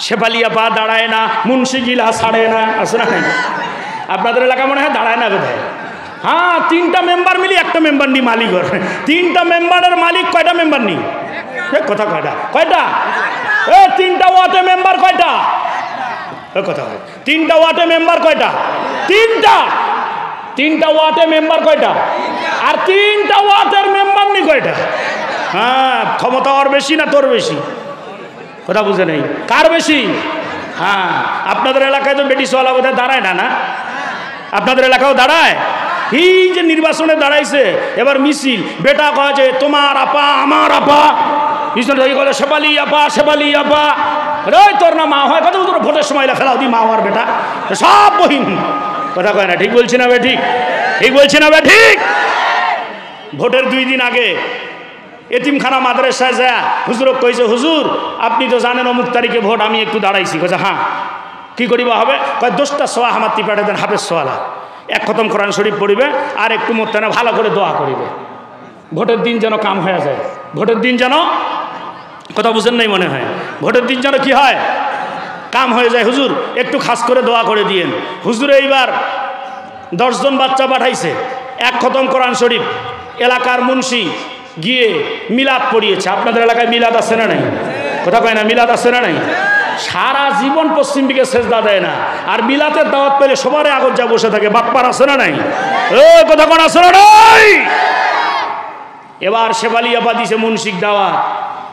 শেফালিয়া পা দাঁড়ায় না, মুন্সি গিলা ছাড়ে না, আছে না? আপনাদের এলাকা মনে হয় দাঁড়ায় না বোধহয়। হ্যাঁ, 3টা মেম্বার মিলি একটা মেম্বার নি মালিক। 3টা মেম্বারের মালিক কয়টা মেম্বার নি? কথা কয়টা? কয়টা? 3টা ওয়ার্ডে মেম্বার কয়টা? কথা হয় 3টা ওয়ার্ডে মেম্বার কয়টা? 3টা। 3টা ওয়ার্ডে মেম্বার কয়টা? আর 3টা ওয়ার্ডের মেম্বার নি কয়টা? হ্যাঁ, ক্ষমতা ওর বেশি না তোর বেশি? কথা বুঝে নেই, কার বেশি? হ্যাঁ, আপনাদের এলাকায় তো বেটি সোয়ালা বোধহয় দাঁড়ায় না, না? আপনাদের এলাকাও দাঁড়ায়? এই যে নির্বাচনে দাঁড়াইছে, এবার মিছিল, বেটা কয় যে তোমার আপা আমার আপা, পিছনে থেকে বলে শেফালি আপা, শেফালি আপা। রে তোর না মা হয়, কত তোর ভোটের সময় খেলাও দি মা হওয়ার বেটা, সব বহিন। কথা কয় না, ঠিক বলছি না বে? ঠিক ঠিক বলছি না বে? ঠিক। ভোটের 2 দিন আগে এতিমখানা মাদ্রাসায় যায় হুজুরক কইছে, হুজুর আপনি তো জানেন অমুক তারিখে ভোট, আমি একটু দাঁড়াইছি। কইছে হ্যাঁ, কি করিবা হবে? কয় 10টা সোয়া আমার পাঠিয়ে দেন, হাফেজ সোয়ালা, 1 খতম কোরআন শরীফ পড়িবে আর একটু মোত্তানা ভালো করে দোয়া করিবে, ভোটের দিন যেন কাম হয়ে যায়। ভোটের দিন যেন, কথা বুঝেন নাই মনে হয়, ভোটের দিন যেন কি হয়, কাম হয়ে যায়। হুজুর একটু খাস করে দোয়া করে দিয়েন। হুজুরে এইবার 10 জন বাচ্চা পাঠাইছে, 1 খতম কোরআন শরীফ। এলাকার মুন্সি গিয়ে মিলাদ পড়িয়েছে। আপনাদের এলাকায় মিলাদ আছে না নাই? কথা কয় না, মিলাদ আছে না নাই? সারা জীবন পশ্চিম দিকে সেজদা দেয় না, আর মিলাদের দাওয়াত পেলে সবার আগত যা বসে থাকে। বাপ্পার আছে না নাই? ও কথা কোন আছে না নাই? এবার শেফালি আপা দিছে মুন্সিক দাওয়াত।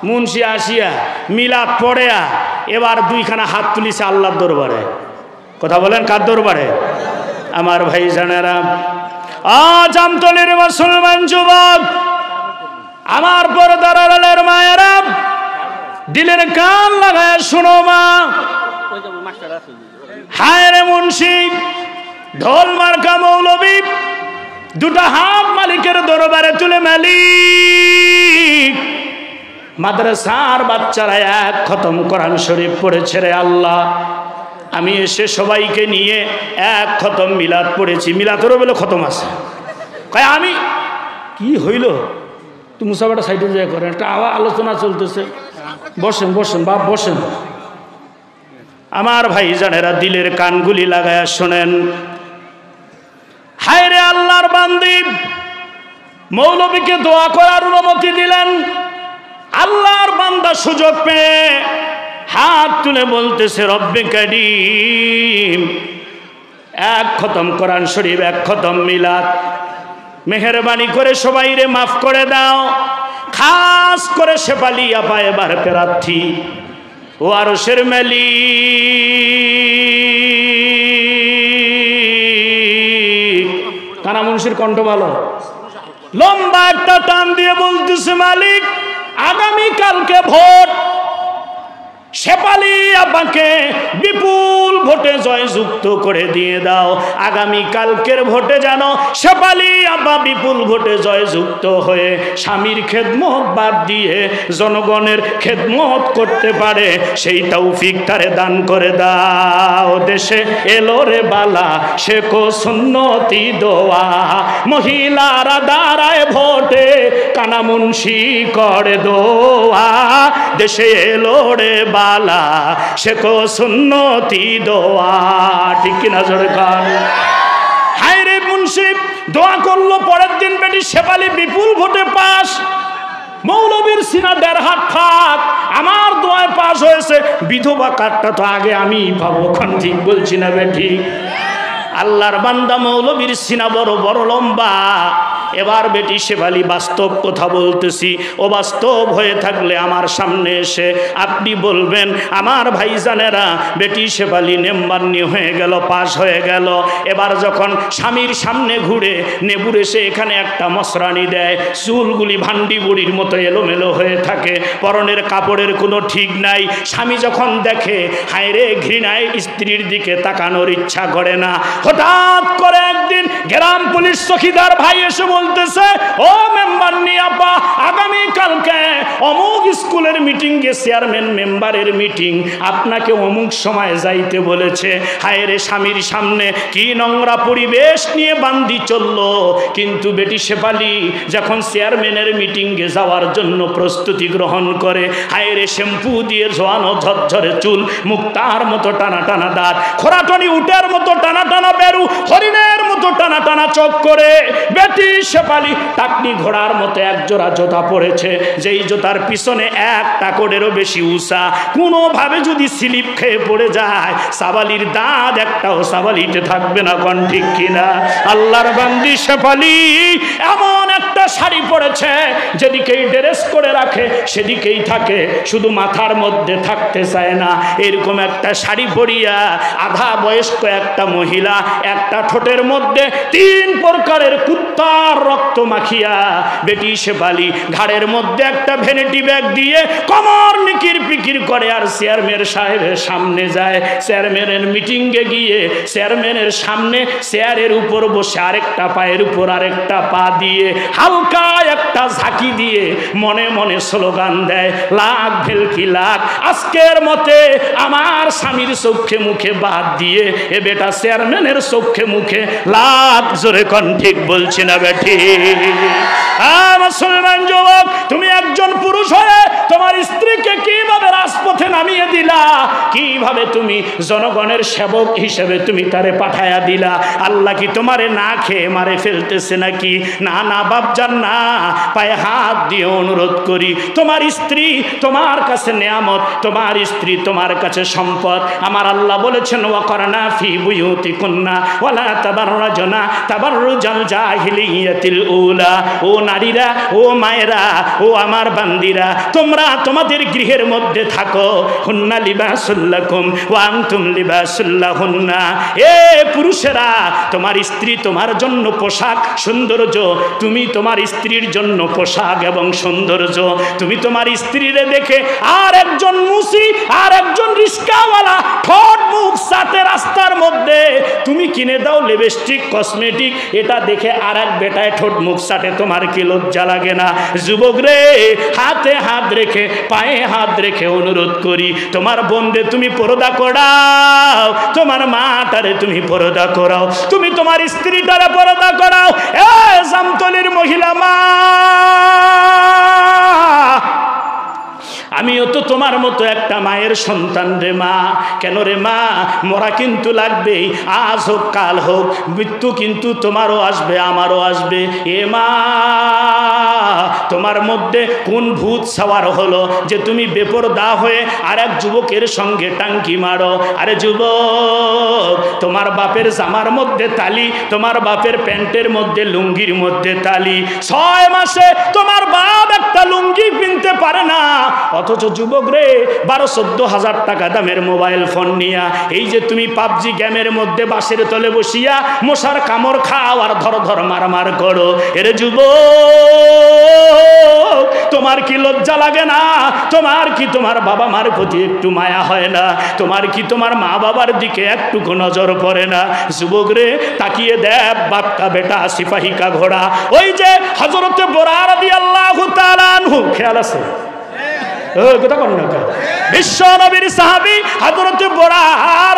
মুন্সি আসিয়া মিলাদ পড়েয়া এবার 2খানা হাত তুলিছে আল্লাহর দরবারে। কথা বলেন, কার দরবারে? আমার ভাই জানেরা, আজ আমতলের মুসলমান যুবক, আমার পর্দার আড়ালের মায়েরা, দিলের কান লাগায় শুনো মা। হায় রে মুন্সি, ঢোল মার্কা মৌলবী 2টা হাত মালিকের দরবারে তুলে, মালিক মাদ্রাসার বাচ্চারা 1 খতম কোরআন শরীফ পড়েছে রে আল্লাহ, আমি এসে সবাইকে নিয়ে 1 খতম মিলাদ পড়েছি। মিলাদেরও বলে খতম আছে। কয় আমি কি হইল? তুমি মুসাফাটা সাইডে যায় করেন, একটা আলোচনা চলতেছে, বসেন বসেন বাপ বসেন। আমার ভাই জানেরা, দিলের কানগুলি লাগায়া শোনেন। হায় রে আল্লাহর বান্দি, মৌলবীকে দোয়া করার অনুমতি দিলেন। আল্লাহর বান্দা সুযোগ পেয়ে হাত তুলে বলতেছে, রব্বে কারীম, 1 খতম কোরআন শরীফ, 1 খতম মিলাদ, মেহেরবানি করে সবাই রে মাফ করে দাও। খাস করে শেফালি আপা এবার প্রার্থী, ও আরশের মালিক। কানা মুন্সির কণ্ঠ ভালো, লম্বা একটা টান দিয়ে বলতেছে, মালিক আগামী কালকে ভোট, শেফালি আপাকে বিপুল ভোটে জয়যুক্ত করে দিয়ে দাও। আগামী কালকের ভোটে যেন শেফালি আপা বিপুল ভোটে জয়যুক্ত হয়ে স্বামীর খেদমত বাদ দিয়ে জনগণের খেদমত করতে পারে, সেই তৌফিক তারে দান করে দাও। দেশে এলো রে বালা, শেখো সুন্নতি দোয়া, মহিলারা দাঁড়ায় ভোটে, কানা মুন্সি করে দোয়া। দেশে এলো রে বালা, শেখো সুন্নতি দোয়া। ঠিক কিনা জোরে কান? হায় রে মুন্সি দোয়া করলো, পরের দিন বেটি শেফালি বিপুল ভোটে পাস। মৌলবীর সিনা 1.5 হাত থাক, আমার দোয়ায় পাস হয়েছে। বিধবা কার্ডটা তো আগে আমি পাবো। খান ঠিক বলছি না বেটি? আল্লাহর বান্দা মৌলবীর সিনা বড় বড় লম্বা। এবার বেটি শেফালি বাস্তব কথা বলতেছি, ও বাস্তব হয়ে থাকলে আমার সামনে এসে আপনি বলবেন, আমার ভাইজানেরা বেটি শেফালি নেম্বারনি হয়ে গেল, পাশ হয়ে গেল। এবার যখন স্বামীর সামনে ঘুরে নেবুর এসে এখানে একটা মশরানি দেয়, চুলগুলি ভান্ডি বুড়ির মতো এলোমেলো হয়ে থাকে, পরনের কাপড়ের কোনো ঠিক নাই। স্বামী যখন দেখে, হায় রে ঘৃণায় স্ত্রীর দিকে তাকানোর ইচ্ছা করে না। হঠাৎ করে একদিন গ্রাম পুলিশ চৌকিদার ভাই এসে বলতেছে, ও মেম্বার নিয়াপা, আগামী কালকে অমুক স্কুলের মিটিং গে চেয়ারম্যান মেম্বারের মিটিং, আপনাকে অমুক সময় যাইতে বলেছে। হায় রে স্বামীর সামনে কি নোংরা পরিবেশ নিয়ে বান্দি চললো। কিন্তু বেটি শেফালি যখন চেয়ারম্যানের মিটিং গে যাওয়ার জন্য প্রস্তুতি গ্রহণ করে, হায় রে শ্যাম্পু দিয়ে জোয়ানো ঝরঝরে চুল, মুক্তার মতো টানা টানা দাঁত, খোরাটনি উটের মতো টানা টানা বেরু, হরিণের মতো টানা টানা চোখ করে বেটি শেফালি টাকনি ঘোড়ার মতো 1 জোড়া জোতা পড়েছে, যেই জোতার পিছনে 1 টাকরেরও বেশি উষা। কোনোভাবে যদি স্লিপ খেয়ে পড়ে যায়, সাবালির দাঁত একটাও সাবালিতে থাকবে না। কোন ঠিক কিনা? আল্লাহর বান্দি শেফালি এমন একটা শাড়ি পরেছে, যেদিকেই ড্রেস করে রাখে সেদিকেই থাকে, শুধু মাথার মধ্যে থাকতে চায় না। এরকম একটা শাড়ি পরিয়া আধা বয়স্ক একটা মহিলা একটা ঠোঁটের মধ্যে 3 প্রকারের কুত্তার আমার রক্ত মাখিয়া বেটি শেফালি ঘাড়ের মধ্যে একটা ভ্যানিটি ব্যাগ দিয়ে কমর নিকির পিকির করে আর চেয়ারম্যান সাহেবের সামনে যায়। চেয়ারম্যানের মিটিংয়ে গিয়ে চেয়ারম্যানের সামনে চেয়ারের উপর বসে আরেকটা পায়ের উপর আরেকটা পা দিয়ে হালকা একটা ঝাঁকি দিয়ে মনে মনে স্লোগান দেয়, লাখ ভেলকি লাখ, আজকের মতে আমার স্বামীর চোখে মুখে বাদ দিয়ে এ বেটা চেয়ারম্যানের চোখে মুখে লাখ। জোরে কোন ঠিক বলছি না বেটি? মুসলমান যুবক, তুমি একজন পুরুষ হয়ে তোমার স্ত্রীকে কিভাবে রাজপথে নামিয়ে দিলা, কিভাবে তুমি জনগণের সেবক হিসেবে তুমি তারে পাঠায়া দিলা। আল্লাহ কি তোমারে না খেয়ে মারে ফেলতেছে নাকি? না না বাপজান না, পায়ে হাত দিয়ে অনুরোধ করি, তোমার স্ত্রী তোমার কাছে নেয়ামত, তোমার স্ত্রী তোমার কাছে সম্পদ। আমার আল্লাহ বলেছেন ওয়াকরনা ফি বুয়ুতিকুন্না ওয়ালা তাবাররাজনা তাবাররুজাল জাহিলিয়াতিল উলা। ও নারীরা, ও মায়েরা, ও আমার বান্দিরা, তোমরা তোমাদের গৃহের মধ্যে থাকো। হুন্না লিবাসুল লাকুম ওয়া আনতুম লিবাসুল লাহুন্না। এ পুরুষেরা, তোমার স্ত্রী তোমার জন্য পোশাক সৌন্দর্য, তুমি তোমার স্ত্রীর জন্য পোশাক এবং সৌন্দর্য। তুমি তোমার স্ত্রীরে দেখে আর একজন মুসি আর একজন রিস্কাওয়ালা ঠোঁট মুখ সাথে রাস্তার মধ্যে তুমি কিনে দাও লিপস্টিক কসমেটিক, এটা দেখে আর এক বেটায় ঠোঁট মুখ সাটে, তোমার কি লজ্জা লাগে না? যুবক রে, হাতে হাত রেখে পায়ে হাত রেখে অনুরোধ করি, তোমার বোনরে তুমি পর্দা করাও, তোমার মাটারে তুমি পর্দা করাও, তুমি তোমার স্ত্রীটারে পর্দা করাও। এ জামতলির মহিলা মা, আমিও তো তোমার মতো একটা মায়ের সন্তান রে মা। কেন রে মা? মরা কিন্তু লাগবেই, আজ হোক কাল হোক, মৃত্যু কিন্তু তোমারও আসবে আমারও আসবে। এ মা, তোমার মধ্যে কোন ভূত সাওয়ার হলো যে তুমি বেপরদা হয়ে আর এক যুবকের সঙ্গে টাঙ্কি মারো? আরে যুবক, তোমার বাপের জামার মধ্যে তালি, তোমার বাপের প্যান্টের মধ্যে লুঙ্গির মধ্যে তালি, 6 মাসে তোমার বাপ একটা লুঙ্গি কিনতে পারে না, অথচ যুবক রে 12-14 হাজার টাকা দামের মোবাইল ফোন নিয়া এই যে তুমি পাবজি গেমের মধ্যে বাসের তলে বসিয়া মশার কামড় খাও আর ধর ধর মারামার করো। এরে যুবক, তোমার কি লজ্জা লাগে না? তোমার কি তোমার বাবা মার প্রতি একটু মায়া হয় না? তোমার কি তোমার মা বাবার দিকে একটুকু নজর পড়ে না? যুবক রে, তাকিয়ে দেখ, বাপকা বেটা সিপাহী কা ঘোড়া, ওই যে হযরতে বোরা রাদিয়াল্লাহু তাআলা আনহু, খেয়াল আছে? বিশ্ব নবীর সাহাবী হযরত বোরা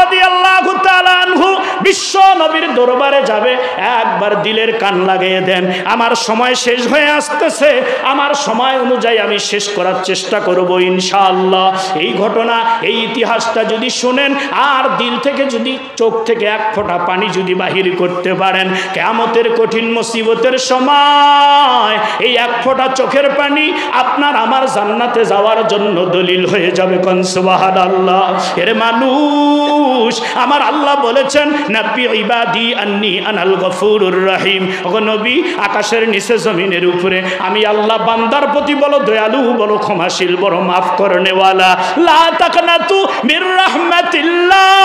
রাদিয়াল্লাহু তাআলা আনহু বিশ্ব নবীর দরবারে যাবে, একবার দিলের কান লাগিয়ে দেন। আমার সময় শেষ হয়ে আসতেছে, আমার সময় অনুযায়ী আমি শেষ করার চেষ্টা করব ইনশাআল্লাহ। এই ঘটনা, এই ইতিহাসটা যদি শুনেন আর দিল থেকে যদি, চোখ থেকে এক ফোঁটা পানি যদি বাহির করতে পারেন, কিয়ামতের কঠিন মুসিবতের সময় এই এক ফোঁটা চোখের পানি আপনার আমার জান্নাতে যাওয়ার জন্য দলিল হয়ে যাবে। কোন সুবহানাল্লাহ। এর মানুষ, আমার আল্লাহ বলেছেন নাব্বি ইবাদি আন্নী আনাল গফুরুর রহিম। ওগো নবী, আকাশের নিচে জমিনের উপরে আমি আল্লাহ বান্দার প্রতি বড় দয়ালু, বড় ক্ষমাশীল, বড় মাফ করনেওয়ালা। লা তাকনাতু মির রাহমাতিল্লাহ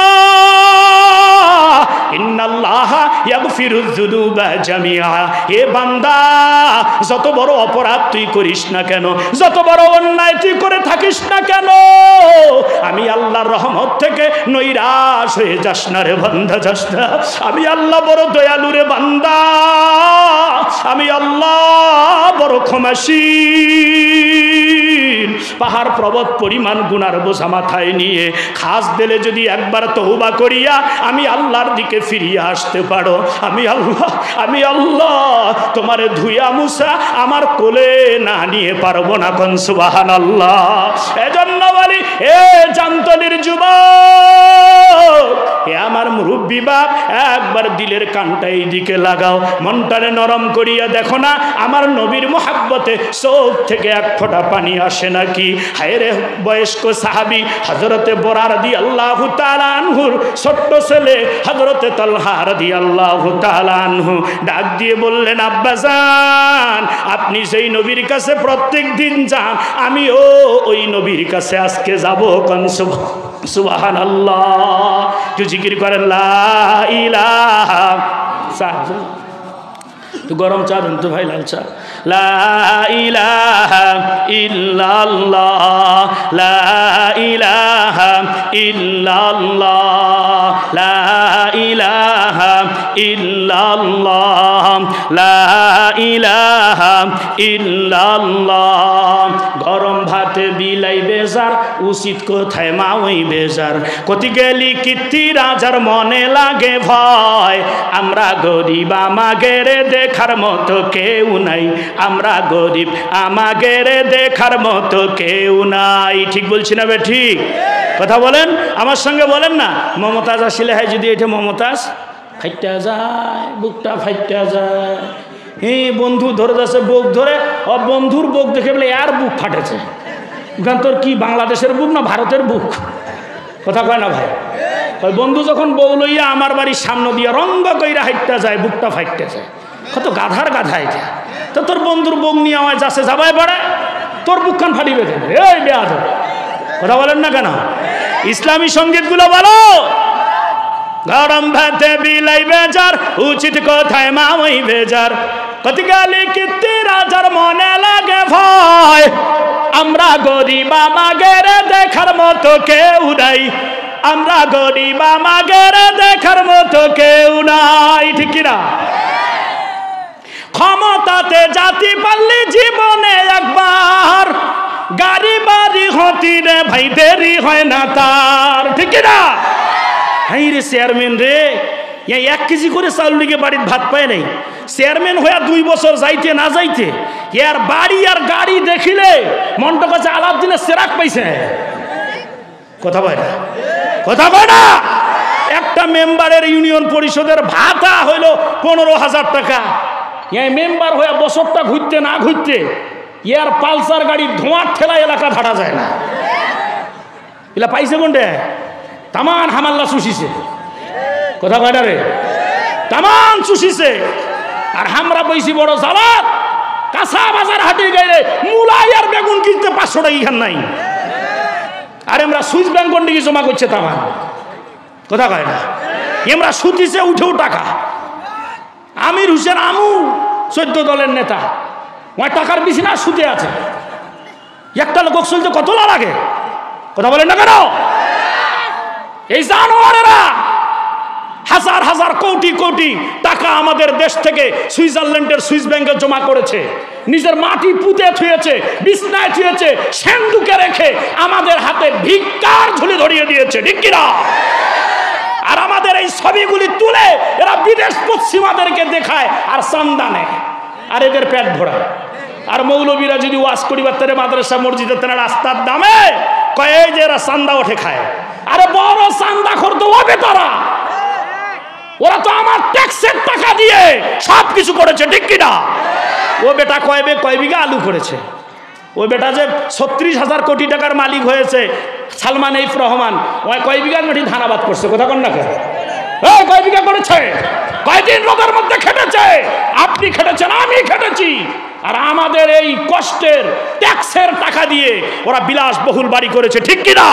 ইন্নাল্লাহা ইয়াগফিরুয যুনুবা জামিআ। এ বান্দা, যত বড় অপরাধ তুই করিস না কেন, যত বড় অন্যায় তুই করে থাকিস না কেন, আমি আল্লাহর রহমত থেকে নৈরাশ হয়ে যাস না রে বান্দা, যাস না। আমি আল্লাহ বড় দয়ালু রে বান্দা, আমি আল্লাহ বড় ক্ষমাশীল। পাহাড় পর্বত পরিমাণ গুনার বোঝা মাথায় নিয়ে খাস দিলে যদি একবার তওবা করিয়া আমি আল্লাহর দিকে ফিরিয়ে আসতে পারো, আমি আল্লাহ তোমারে ধুইয়া মুছা আমার কোলে না নিয়ে পারবো না। কোন সুবহানাল্লাহ। এজন্য বলি, এ জামতলির যুবক, এ আমার মুরব্বী বাপ, একবার দিলের কানটা এই দিকে লাগাও, মনটারে নরম করিয়া দেখো না আমার নবীর মুহাব্বতে চোখ থেকে এক ফোঁটা পানি আসে নাকি? হায় রে বয়স্ক সাহাবী হযরতে বোরা রাদিয়াল্লাহু তাআলা আনহুর ছোট্ট ছেলে হযরতে তালহা রাদিয়াল্লাহু তাআলা আনহু ডাক দিয়ে বললেন, আব্বাজান, আপনি সেই নবীর কাছে প্রত্যেক দিন যান, আমিও ওই নবীর কাছে আজকে যাব। কোন সুবহানাল্লাহ। জিকির করেন লা ইলাহা। তো গরম চা দেন তো ভাই, লাল চা। লা ইলাহা ইল্লাল্লাহ, লা ইলাহা ইল্লাল্লাহ, লা ইলাহা ইল্লাল্লাহ, লা ইলাহা ইল্লাল্লাহ। গরম ভাতে বিলাই বেজার, উচিত কোথায় মা ওই বেজার। কতি গেলি কীর্তি রাজার মনে লাগে ভয়, আমরা গরিব আমাগের দেখার মতো কেউ নাই, আমরা গরিব আমাগের দেখার মতো কেউ নাই। ঠিক বলছি না বে? ঠিক কথা বলেন, আমার সঙ্গে বলেন না। মমতাজ আসলে হয় যদি এটা মমতাজ ফাইটা যায়, বুকটা ফাইটা যায়। হ্যাঁ, বন্ধু ধরে যাচ্ছে বুক ধরে, ও বন্ধুর বুক দেখে বলে আর বুক ফাটেছে। ওখান তোর কি বাংলাদেশের বুক না ভারতের বুক? কথা কয় না ভাই? ওই বন্ধু যখন বউ লইয়া আমার বাড়ির সামনে দিয়া রঙ্গ কইরা হাইটটা যায়, বুকটা ফাইটতে যায়। কত গাধার গাধা এটা। তো তোর বন্ধুর বুক নিয়ে আমায় যাচ্ছে যাবাই পারে, তোর বুকখান ফাটিবে কেন? এই বেয়াদ কথা বলেন না কেন? ইসলামী সঙ্গীতগুলো বলো। গরম ভাতে বিলাই বেজার, উচিত কোথায় মা ওই বেজার। কত গালি কীর্তি রাজার মনে লাগে ভয়, আমরা গরিব আমাগের দেখার মতো কেউ নাই, আমরা গরিব আমাগের দেখার মতো কেউ নাই। ঠিক কিনা? ক্ষমতাতে জাতি পারলি জীবনে একবার, গাড়ি বাড়ি হতি রে ভাই দেরি হয় না তার। ঠিক কিনা? হাই রে চেয়ারম্যান রে, 1 কেজি করে চাউল লিগে বাড়ির ভাত পায় নাই। চেয়ারম্যান হইয়া 2 বছর যাইতে না যাইতে এর বাড়ি আর গাড়ি দেখিলে মনটা কাছে আলাদিনের সেরাক পাইছে। কথা বয় না? কথা বয় না? একটা মেম্বারের ইউনিয়ন পরিষদের ভাতা হইল 15,000 টাকা। এই মেম্বার হইয়া বছরটা ঘুরতে না ঘুরতে এর পালসার গাড়ি ধোঁয়ার ঠেলা এলাকা ধারা যায় না। এলা পাইছে কোনটা? তামান হামাল্লা চুষিছে। কথা কয় না রে? তামান চুষিছে। আর আমরা বইছি বড় জালাত, কাঁচা বাজার হাটে গেলে মূলাই আর বেগুন কিনতে 500 টাকা ইখান নাই। আর আমরা সুইস ব্যাংক বন্ডিকে জমা করছে তামান। কথা কয় না? আমরা সুতিছে উঠেও টাকা। আমির হোসেন আমু 14 দলের নেতা, ওই টাকার বেশি না সুতে আছে। একটা লোক চলতে কত লাগে? কথা বলেন না কেন? এই জানোয়ারেরা হাজার হাজার কোটি কোটি টাকা আমাদের দেশ থেকে সুইজারল্যান্ডের সুইস ব্যাংকে জমা করেছে, নিজের মাটি পুঁতে থুয়েছে, বিছনায় থুয়েছে, সেন্দুকে রেখে আমাদের হাতে ভিক্ষার ঝুলি ধরিয়ে দিয়েছে। ঠিক কিনা? আর আমাদের এই ছবিগুলি তুলে এরা বিদেশ পশ্চিমাদেরকে দেখায় আর চান্দা নেয়, আর এদের পেট ভরায়। আর মৌলবীরা যদি ওয়াজ করিবার তারে মাদ্রাসা মসজিদের তারা রাস্তার দামে কয় যে এরা চান্দা ওঠে খায়। আরে বড় চান্দা করতে হবে তারা, ওরা তো আমার ট্যাক্সের টাকা দিয়ে সব কিছু করেছে। ঠিক কিনা? ও বেটা কয় বিঘা আলু করেছে। ও বেটা যে 36,000 কোটি টাকার মালিক হয়েছে সালমান এফ রহমান, ওই কয় বিঘার মাটি ধানাবাদ করছে। কথা কন না কেন? কয় বিঘা করেছে? কয়দিন রোদের মধ্যে খেটেছে? আপনি খেটেছেন, আমি খেটেছি। আর আমাদের এই কষ্টের ট্যাক্সের টাকা দিয়ে ওরা বিলাসবহুল বাড়ি করেছে। ঠিক কিনা?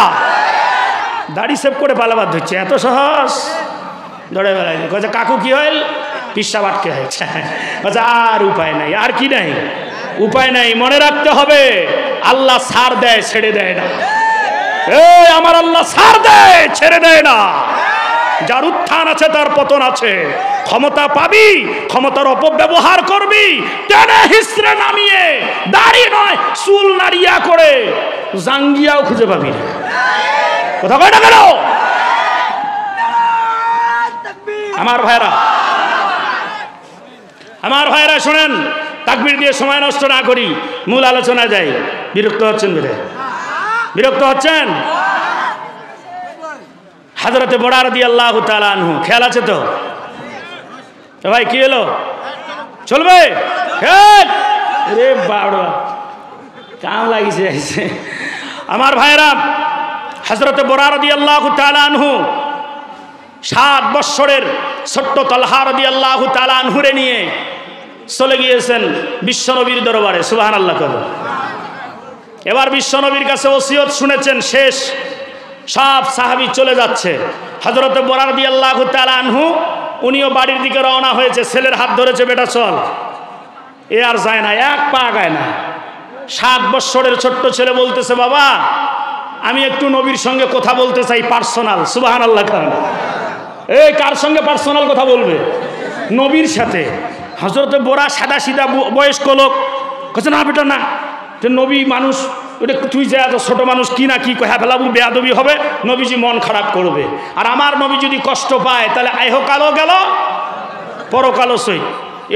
দাড়ি সেভ করে পালাবাদ হচ্ছে, এত সহজ দৌড়ে বেড়াই। কয়েছে কাকু কি হইল? পিসাব আটকে হয়েছে। আর উপায় নাই, আর কি নাই? উপায় নাই। মনে রাখতে হবে, আল্লাহ ছাড় দেয়, ছেড়ে দেয় না। এই আমার আল্লাহ ছাড় দেয়, ছেড়ে দেয় না। যার উত্থান আছে তার পতন আছে। ক্ষমতা পাবি, ক্ষমতার অপব্যবহার করবি, টেনে হিসড়ে নামিয়ে দাড়ি নয় চুল নাড়িয়া করে জাঙ্গিয়াও খুঁজে পাবি। কথা কয় না কেন? আমার ভাইরা শোনেন, তাকবীর দিয়ে সময় নষ্ট না করি, মূল আলোচনা যাই। বিরক্ত হচ্ছেন? বিরক্ত হচ্ছেন? হযরতে বুড়া রাদিয়াল্লাহু তাআলা আনহু, খেয়াল আছে তো ভাই? কি হলো? চলবে? রে বাবা, কাম লাগিছে। আমার ভাইরা, হযরতে বুড়া রাদিয়াল্লাহু তাআলা আনহু 7 বৎসরের ছোট্ট তালহা রাদিয়াল্লাহু তাআলা আনহুরে নিয়ে চলে গিয়েছেন বিশ্বনবীর দরবারে। সুবহানাল্লাহ কর। এবার বিশ্বনবীর কাছে ওসিয়ত শুনেছেন, শেষ, সব সাহাবী চলে যাচ্ছে। হযরতে বুড়া রাদিয়াল্লাহু তাআলা আনহু উনিও বাড়ির দিকে রওনা হয়েছে, ছেলের হাত ধরেছে, বেটা চল। এ আর যায় না, এক পা আগায় না। 7 বৎসরের ছোট্ট ছেলে বলতেছে, বাবা আমি একটু নবীর সঙ্গে কথা বলতে চাই, পার্সোনাল। সুবহানাল্লাহ খান। এই কার সঙ্গে পার্সোনাল কথা বলবে? নবীর সাথে। হযরতে বোরা সাদা সিধা বয়স্ক লোক, কাছে না বেটা না, যে নবী মানুষ, ওটা তুই যে এত ছোট মানুষ কি না কি কহা ফেলাবু, বেয়াদবি হবে, নবীজি মন খারাপ করবে। আর আমার নবী যদি কষ্ট পায় তাহলে ইহকালও গেল, পরকালও সহিত।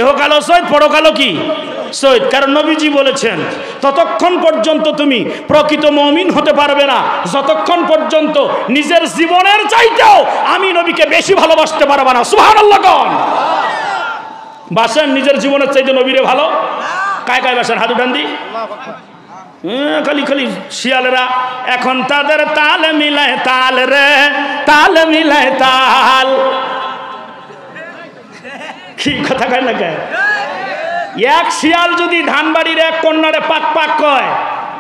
ইহকালও সহিত, পরকালও কি সহিত। কারণ নবীজি বলেছেন, ততক্ষণ পর্যন্ত তুমি প্রকৃত মুমিন হতে পারবে না যতক্ষণ পর্যন্ত নিজের জীবনের চাইতেও আমি নবীকে বেশি ভালোবাসতে পারবে না। সুবহানাল্লাহ কোন বাসেন নিজের জীবনের চাইতে নবীরে ভালো? কায় কায় বাসেন? হাত উঠান দি। খালি খালি শিয়ালেরা এখন তাদের তাল মিলায় তাল রে, তাল মিলায় তাল। কি কথা কয় না কয়? এক শিয়াল যদি ধানবাড়ির এক কন্যারে পাক পাক কয়,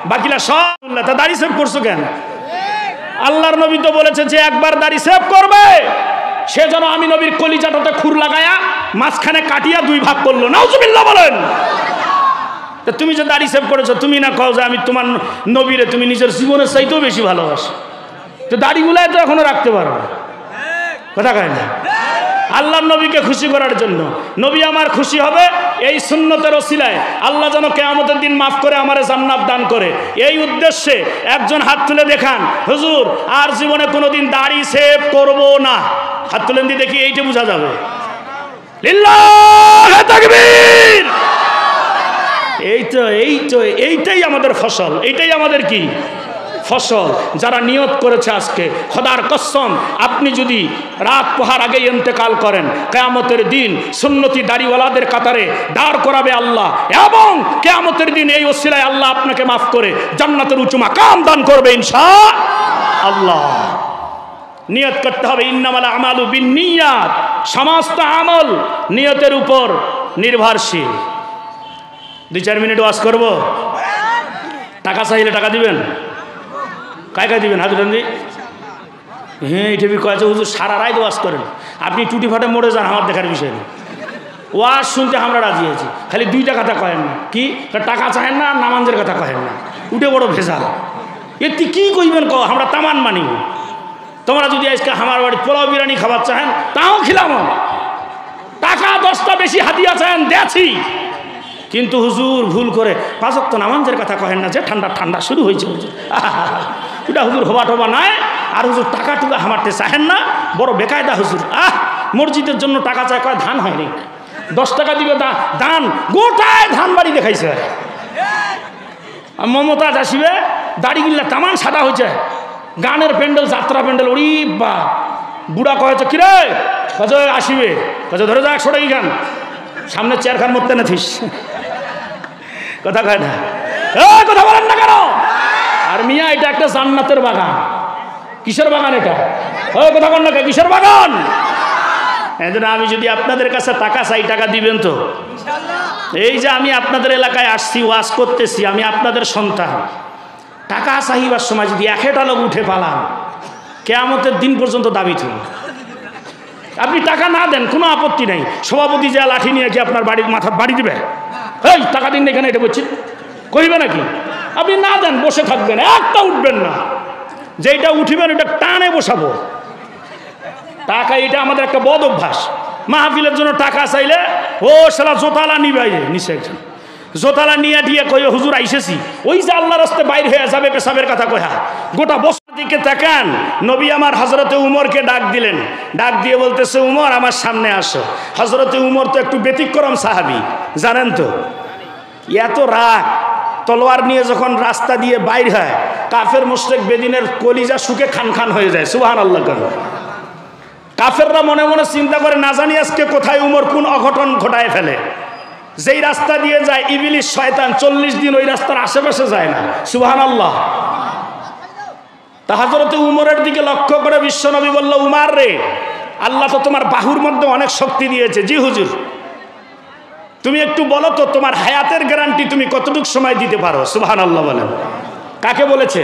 বাকিরা সব তা দাড়ি সেভ করছো কেন? আল্লাহর নবী তো বলেছে যে একবার দাড়ি সেভ করবে সে যেন আমি নবীর কলিজাটাতে খুর লাগায়া মাঝখানে কাটিয়া 2 ভাগ করলো। নাউজুবিল্লাহ বলেন। তুমি যে দাড়ি সেভ করেছো, তুমি না কও যে আমি তোমার নবীরে তুমি নিজের জীবনের চাইতেও বেশি ভালোবাসো, তো দাড়িগুলাই তো এখনো রাখতে পারো না। কথা কয় না? আল্লাহর নবীকে খুশি করার জন্য নবী আমার খুশি হবে, এই সুন্নতের ওসিলায় আল্লাহ যেন কিয়ামতের দিন মাফ করে আমারে জান্নাত দান করে, এই উদ্দেশ্যে একজন হাত তুলে দেখান, হুজুর আর জীবনে কোনোদিন দাড়ি সেভ করব না। হাত তুলেন দিয়ে দেখি, এইটা বোঝা যাবে। লিল্লাহে তাকবীর। এইটাই আমাদের ফসল, এইটাই আমাদের কি ফসল। যারা নিয়ত করেছে আজকে, খোদার কসম আপনি যদি রাত পোহার আগে ইন্তেকাল করেন, কিয়ামতের দিন সুন্নতি দাড়িওয়ালাদের কাতারে দাঁড় করাবে আল্লাহ, এবং কিয়ামতের দিন এই ওসিলায় আল্লাহ আপনাকে মাফ করে জান্নাতের উঁচু মাকাম দান করবে ইনশাআল্লাহ। নিয়ত করতে হবে, ইন্নামাল আমালু বিন্নিয়াত, সমস্ত আমল নিয়তের উপর নির্ভরশীল। 2-4 মিনিট ওয়াজ করব। টাকা চাইলে টাকা দিবেন? কায় কায় দিবেন? হাত উঠান দি। হ্যাঁ এটা কয়েছে হুজুর সারা রাত ওয়াজ করেন, আপনি টুটি ফাটে মরে যান, আমার দেখার বিষয় নেই। ওয়াজ শুনতে আমরা রাজি আছি, খালি 2টা কথা কয়েন না। কি টাকা চাহেন না, নামাজের কথা কহেন না, উঠে বড় ভেজাল। এটি কি কইবেন কো? আমরা তামান মানি। তোমরা যদি আজকে আমার বাড়ি পোলাও বিরিয়ানি খাবার চাহেন তাও খিলাম, টাকা 10টা বেশি হাতিয়া চাহেন দেছি, কিন্তু হুজুর ভুল করে 5 ওয়াক্ত নামাজের কথা কহেন না, যে ঠান্ডা ঠান্ডা শুরু হয়েছে হুজুর, ওটা হুজুর হবা টবা নাই। আর হুজুর টাকা টুকা হামারতে চাহেন না, বড় বেকায়দা হুজুর। মসজিদের জন্য টাকা চায়, কয় ধান হয়নি, 10 টাকা দিবে দান, গোটায় ধান বাড়ি দেখাইছে। মমতাজ আসিবে, দাড়িগুলা তামান সাদা হয়েছে, গানের প্যান্ডেল, যাত্রা প্যান্ডেল, ওরি বা বুড়া কয়েছে কিরে, কত আসিবে, কত ধরে যা 100 টাকা গান, সামনে চেয়ার খান মরতে না থিস। কথা কয় না? কথা বলেন না কেন? আর মিয়া এটা একটা জান্নাতের বাগান। কিসের বাগান এটা? কথা বল না, কিসের বাগান? এজন্য আমি যদি আপনাদের কাছে টাকা চাই, টাকা দিবেন তো? এই যে আমি আপনাদের এলাকায় আসছি, ওয়াজ করতেছি, আমি আপনাদের সন্তান। টাকা চাহিবার সময় যদি 1টা লোক উঠে পালান, কিয়ামতের দিন পর্যন্ত দাবি থুন। আপনি টাকা না দেন কোনো আপত্তি নেই, সভাপতি যা লাঠি নিয়ে কি আপনার বাড়ির মাথার বাড়ি দিবে, এই টাকা দিন এখানে, এটা বলছি কইবে নাকি? আপনি না দেন, বসে থাকবেন, একটা উঠবেন না, যেটা উঠিবেন এটা টানে বসাবো। টাকা এটা আমাদের একটা বদ অভ্যাস। মাহফিলের জন্য টাকা চাইলে ও সালা জোতালা নিবাই নিচে একজন জোতালা নিয়ে দিয়ে কয়ে হুজুর আইসেছি, ওই যে আল্লাহ রাস্তে বাইর হয়ে যাবে পেশাবের কথা কয়া, গোটা বছর দিকে তাকান। নবী আমার হযরতে উমরকে ডাক দিলেন, ডাক দিয়ে বলতেছে, উমর আমার সামনে আসো। হযরতে উমর তো একটু ব্যতিক্রম সাহাবী, জানেন তো। এত রাগ, তলোয়ার নিয়ে যখন রাস্তা দিয়ে বাইর হয়, কাফের মুশরিক বেদিনের কলিজা শুকে খান খান হয়ে যায়। সুবহানাল্লাহ। কাফেররা মনে মনে চিন্তা করে, না জানি আজকে কোথায় উমর কোন অঘটন ঘটায় ফেলে। যেই রাস্তা দিয়ে যায় ইবলিস শয়তান 40 দিন ওই রাস্তার আশেপাশে যায় না। সুবহানাল্লাহ। তা হযরতে উমরের দিকে লক্ষ্য করে বিশ্বনবী বলল, উমার রে, আল্লাহ তো তোমার বাহুর মধ্যে অনেক শক্তি দিয়েছে। জি হুজুর। তুমি একটু বলো তো তোমার হায়াতের গ্যারান্টি তুমি কতটুকু সময় দিতে পারো? সুবহানাল্লাহ বলেন। কাকে বলেছে?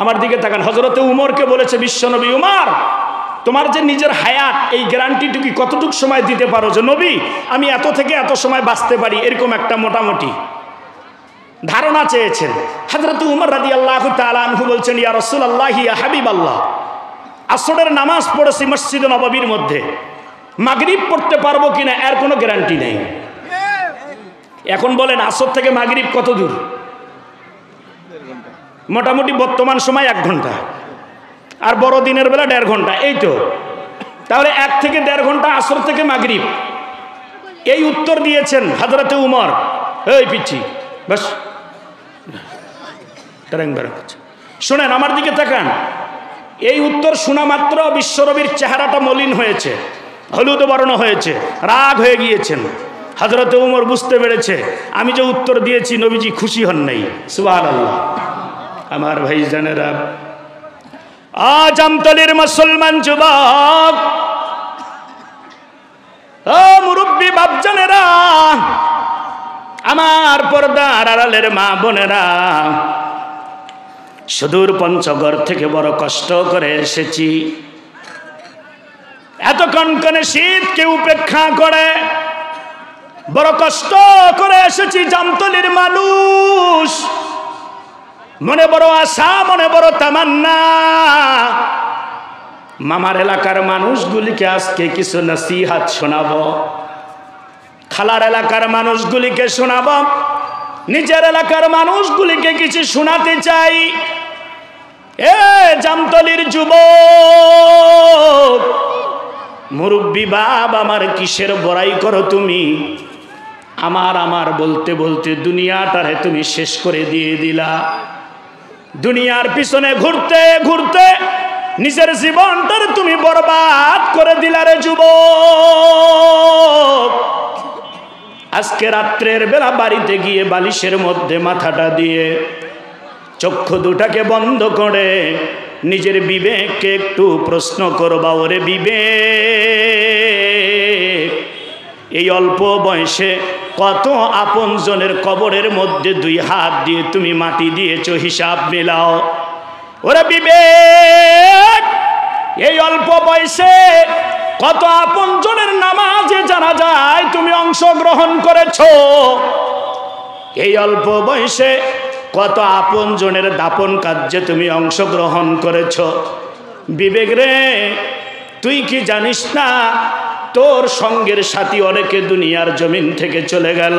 আমার দিকে তাকান। হযরতে উমরকে বলেছে বিশ্বনবী, উমর তোমার যে নিজের হায়াত, এই গ্যারান্টিটুকু কতটুকু সময় দিতে পারো যে নবী আমি এত থেকে এত সময় বাঁচতে পারি, এরকম একটা মোটামুটি ধারণা চেয়েছেন। হযরত উমর রাদিয়াল্লাহু তাআলা আনহু বলছেন, ইয়া রাসূলুল্লাহ, ইয়া হাবিবাল্লাহ, আসরের নামাজ পড়েছি মসজিদে নববীর মধ্যে, মাগরিব পড়তে পারবো কিনা এর কোনো গ্যারান্টি নেই। এখন বলেন আসর থেকে মাগরিব কত দূর? মোটামুটি বর্তমান সময় 1 ঘন্টা, আর বড় দিনের বেলা 1.5 ঘন্টা, এই তো। তাহলে 1 থেকে 1.5 ঘন্টা আসর থেকে মাগরিব। এই উত্তর দিয়েছেন হযরত উমর। এই পিচ্ছি বাস, শোনেন আমার দিকে তাকান। এই উত্তর শোনা মাত্র বিশ্বনবীর চেহারাটা মলিন হয়েছে, হলুদ বর্ণ হয়েছে, রাগ হয়ে গিয়েছেন। হযরত উমর বুঝতে পেরেছে আমি যে উত্তর দিয়েছি নবীজি খুশি হন নাই। সুবহানাল্লাহ। আমার ভাইজানেরা, আজ আমতলির মুসলমান যুবক, ও মুরব্বী বাপজানেরা, আমার পর্দার আড়ালের মা বোনেরা, সুদূর পঞ্চগড় থেকে বড় কষ্ট করে এসেছি। এত কনকনে শীতকে উপেক্ষা করে বড় কষ্ট করে এসেছি। জামতলির মানুষ, মনে বড় আশা, মনে বড় তামান্না, মামার এলাকার মানুষগুলিকে আজকে কিছু নসিহত শোনাবো, খালার এলাকার মানুষগুলিকে শোনাবো, নিজের এলাকার মানুষগুলিকে কিছু শোনাতে চাই। এ জামতলির যুবক, মুরব্বী বাপ, আমার কিসের বড়াই করো তুমি? আমার বলতে বলতে দুনিয়াটারে তুমি শেষ করে দিয়ে দিলা। দুনিয়ার পিছনে ঘুরতে ঘুরতে নিজের জীবনটারে তুমি বরবাদ করে দিলা রে যুবক। আজকে রাত্রের বেলা বাড়িতে গিয়ে বালিশের মধ্যে মাথাটা দিয়ে চক্ষু দুটাকে বন্ধ করে নিজের বিবেককে একটু প্রশ্ন করবা, ওরে বিবেক, এই অল্প বয়সে কত আপনজনের কবরের মধ্যে 2 হাত দিয়ে তুমি মাটি দিয়েছো, হিসাব মেলাও। ওরে বিবেক, এই অল্প বয়সে কত আপনজনের নামাজে জানাজায় তুমি অংশগ্রহণ করেছো, এই অল্প বয়সে কত আপনজনের দাপন কার্যে তুমি অংশগ্রহণ করেছো। বিবেক রে, তুই কি জানিস না তোর সঙ্গের সাথী অনেকে দুনিয়ার জমিন থেকে চলে গেল?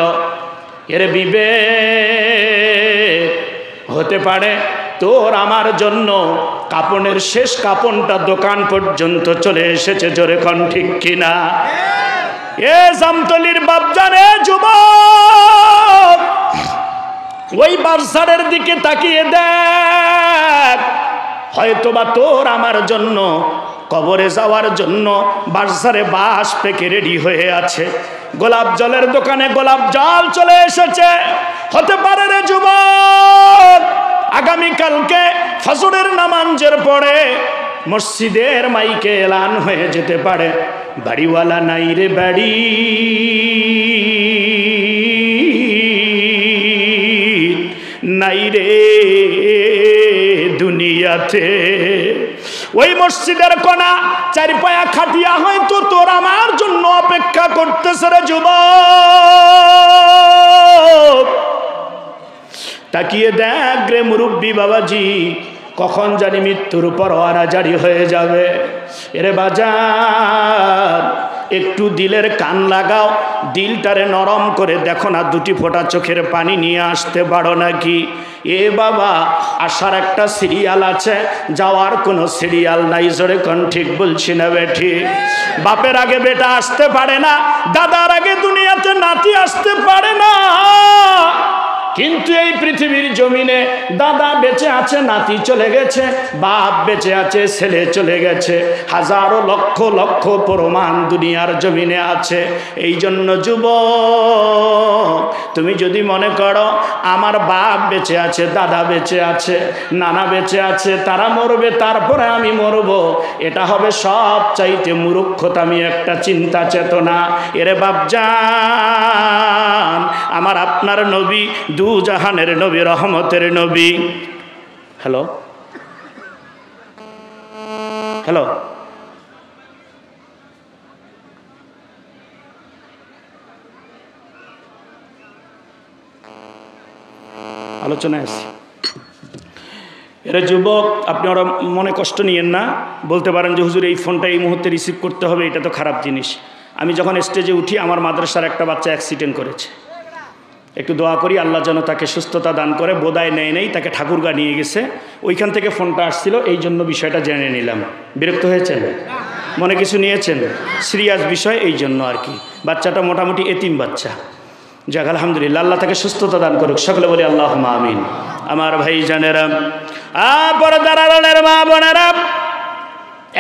এর বিবেক, হতে পারে তোর আমার জন্য কাপনের শেষ কাপনটা দোকান পর্যন্ত চলে এসেছে। জোরে কোন ঠিক কিনা? এ জামতলির বাপজানে যুবক, ওই বারসারের দিকে তাকিয়ে দেখ, হয়তোবা তোর আমার জন্য কবরে যাওয়ার জন্য বারসারে বাঁশ পেকে রেডি হয়ে আছে। গোলাপ জলের দোকানে গোলাপ জল চলে এসেছে। হতে পারে রে যুবক, আগামীকালকে ফজরের নামাজের পরে মসজিদের মাইকে এলান হয়ে যেতে পারে, বাড়িওয়ালা নাই রে বাড়ি, নাই রে দুনিয়াতে। ওই মসজিদের কোনা 4 পায়া খাটিয়া হয়তো তোর আমার জন্য অপেক্ষা করতেছে রে যুবক। তাকিয়ে দেখ রে মুরব্বী বাবাজি, কখন জানি মৃত্যুর পরোয়ানা জারি হয়ে যাবে। এরে বাজার, একটু দিলের কান লাগাও, দিলটারে নরম করে দেখো না 2 ফোঁটা চোখের পানি নিয়ে আসতে পারো নাকি? এ বাবা, আসার একটা সিরিয়াল আছে, যাওয়ার কোনো সিরিয়াল নাই। জোরে কোন ঠিক বলছি না বেঠি? বাপের আগে বেটা আসতে পারে না, দাদার আগে দুনিয়াতে নাতি আসতে পারে না। কিন্তু এই পৃথিবীর জমিনে দাদা বেঁচে আছে, নাতি চলে গেছে, বাপ বেঁচে আছে, ছেলে চলে গেছে, হাজারো লক্ষ লক্ষ প্রমাণ দুনিয়ার জমিনে আছে। এই জন্য যুবক, তুমি যদি মনে করো আমার বাপ বেঁচে আছে, দাদা বেঁচে আছে, নানা বেঁচে আছে, তারা মরবে তারপরে আমি মরব, এটা হবে সব চাইতে মূর্খতামি একটা চিন্তা চেতনা। এরে বাপজান, আমার আপনার নবী, দু জাহানের নবী, রহমতের নবী। হ্যালো হ্যালো আলোচনায় আসি। এরা যুবক, আপনি ওরা মনে কষ্ট নিয়েন না, বলতে পারেন যে হুজুর এই ফোনটা এই মুহূর্তে রিসিভ করতে হবে, এটা তো খারাপ জিনিস। আমি যখন স্টেজে উঠি আমার মাদ্রাসার একটা বাচ্চা অ্যাক্সিডেন্ট করেছে, একটু দোয়া করি আল্লাহ যেন তাকে সুস্থতা দান করে। বোদায় নেই তাকে ঠাকুরগা নিয়ে গেছে, ওইখান থেকে ফোনটা আসছিল, এই জন্য বিষয়টা জেনে নিলাম। বিরক্ত হয়েছেন? মনে কিছু নিয়েছেন? সিরিয়াস বিষয়, এই জন্য আর কি। বাচ্চাটা মোটামুটি এতিম বাচ্চা, যাক আলহামদুলিল্লাহ, আল্লাহ তাকে সুস্থতা দান করুক, সকলে বলি আল্লাহুম্মা আমিন। আমার ভাই জানেরা, পর্দার আড়ালের মা বোনেরা,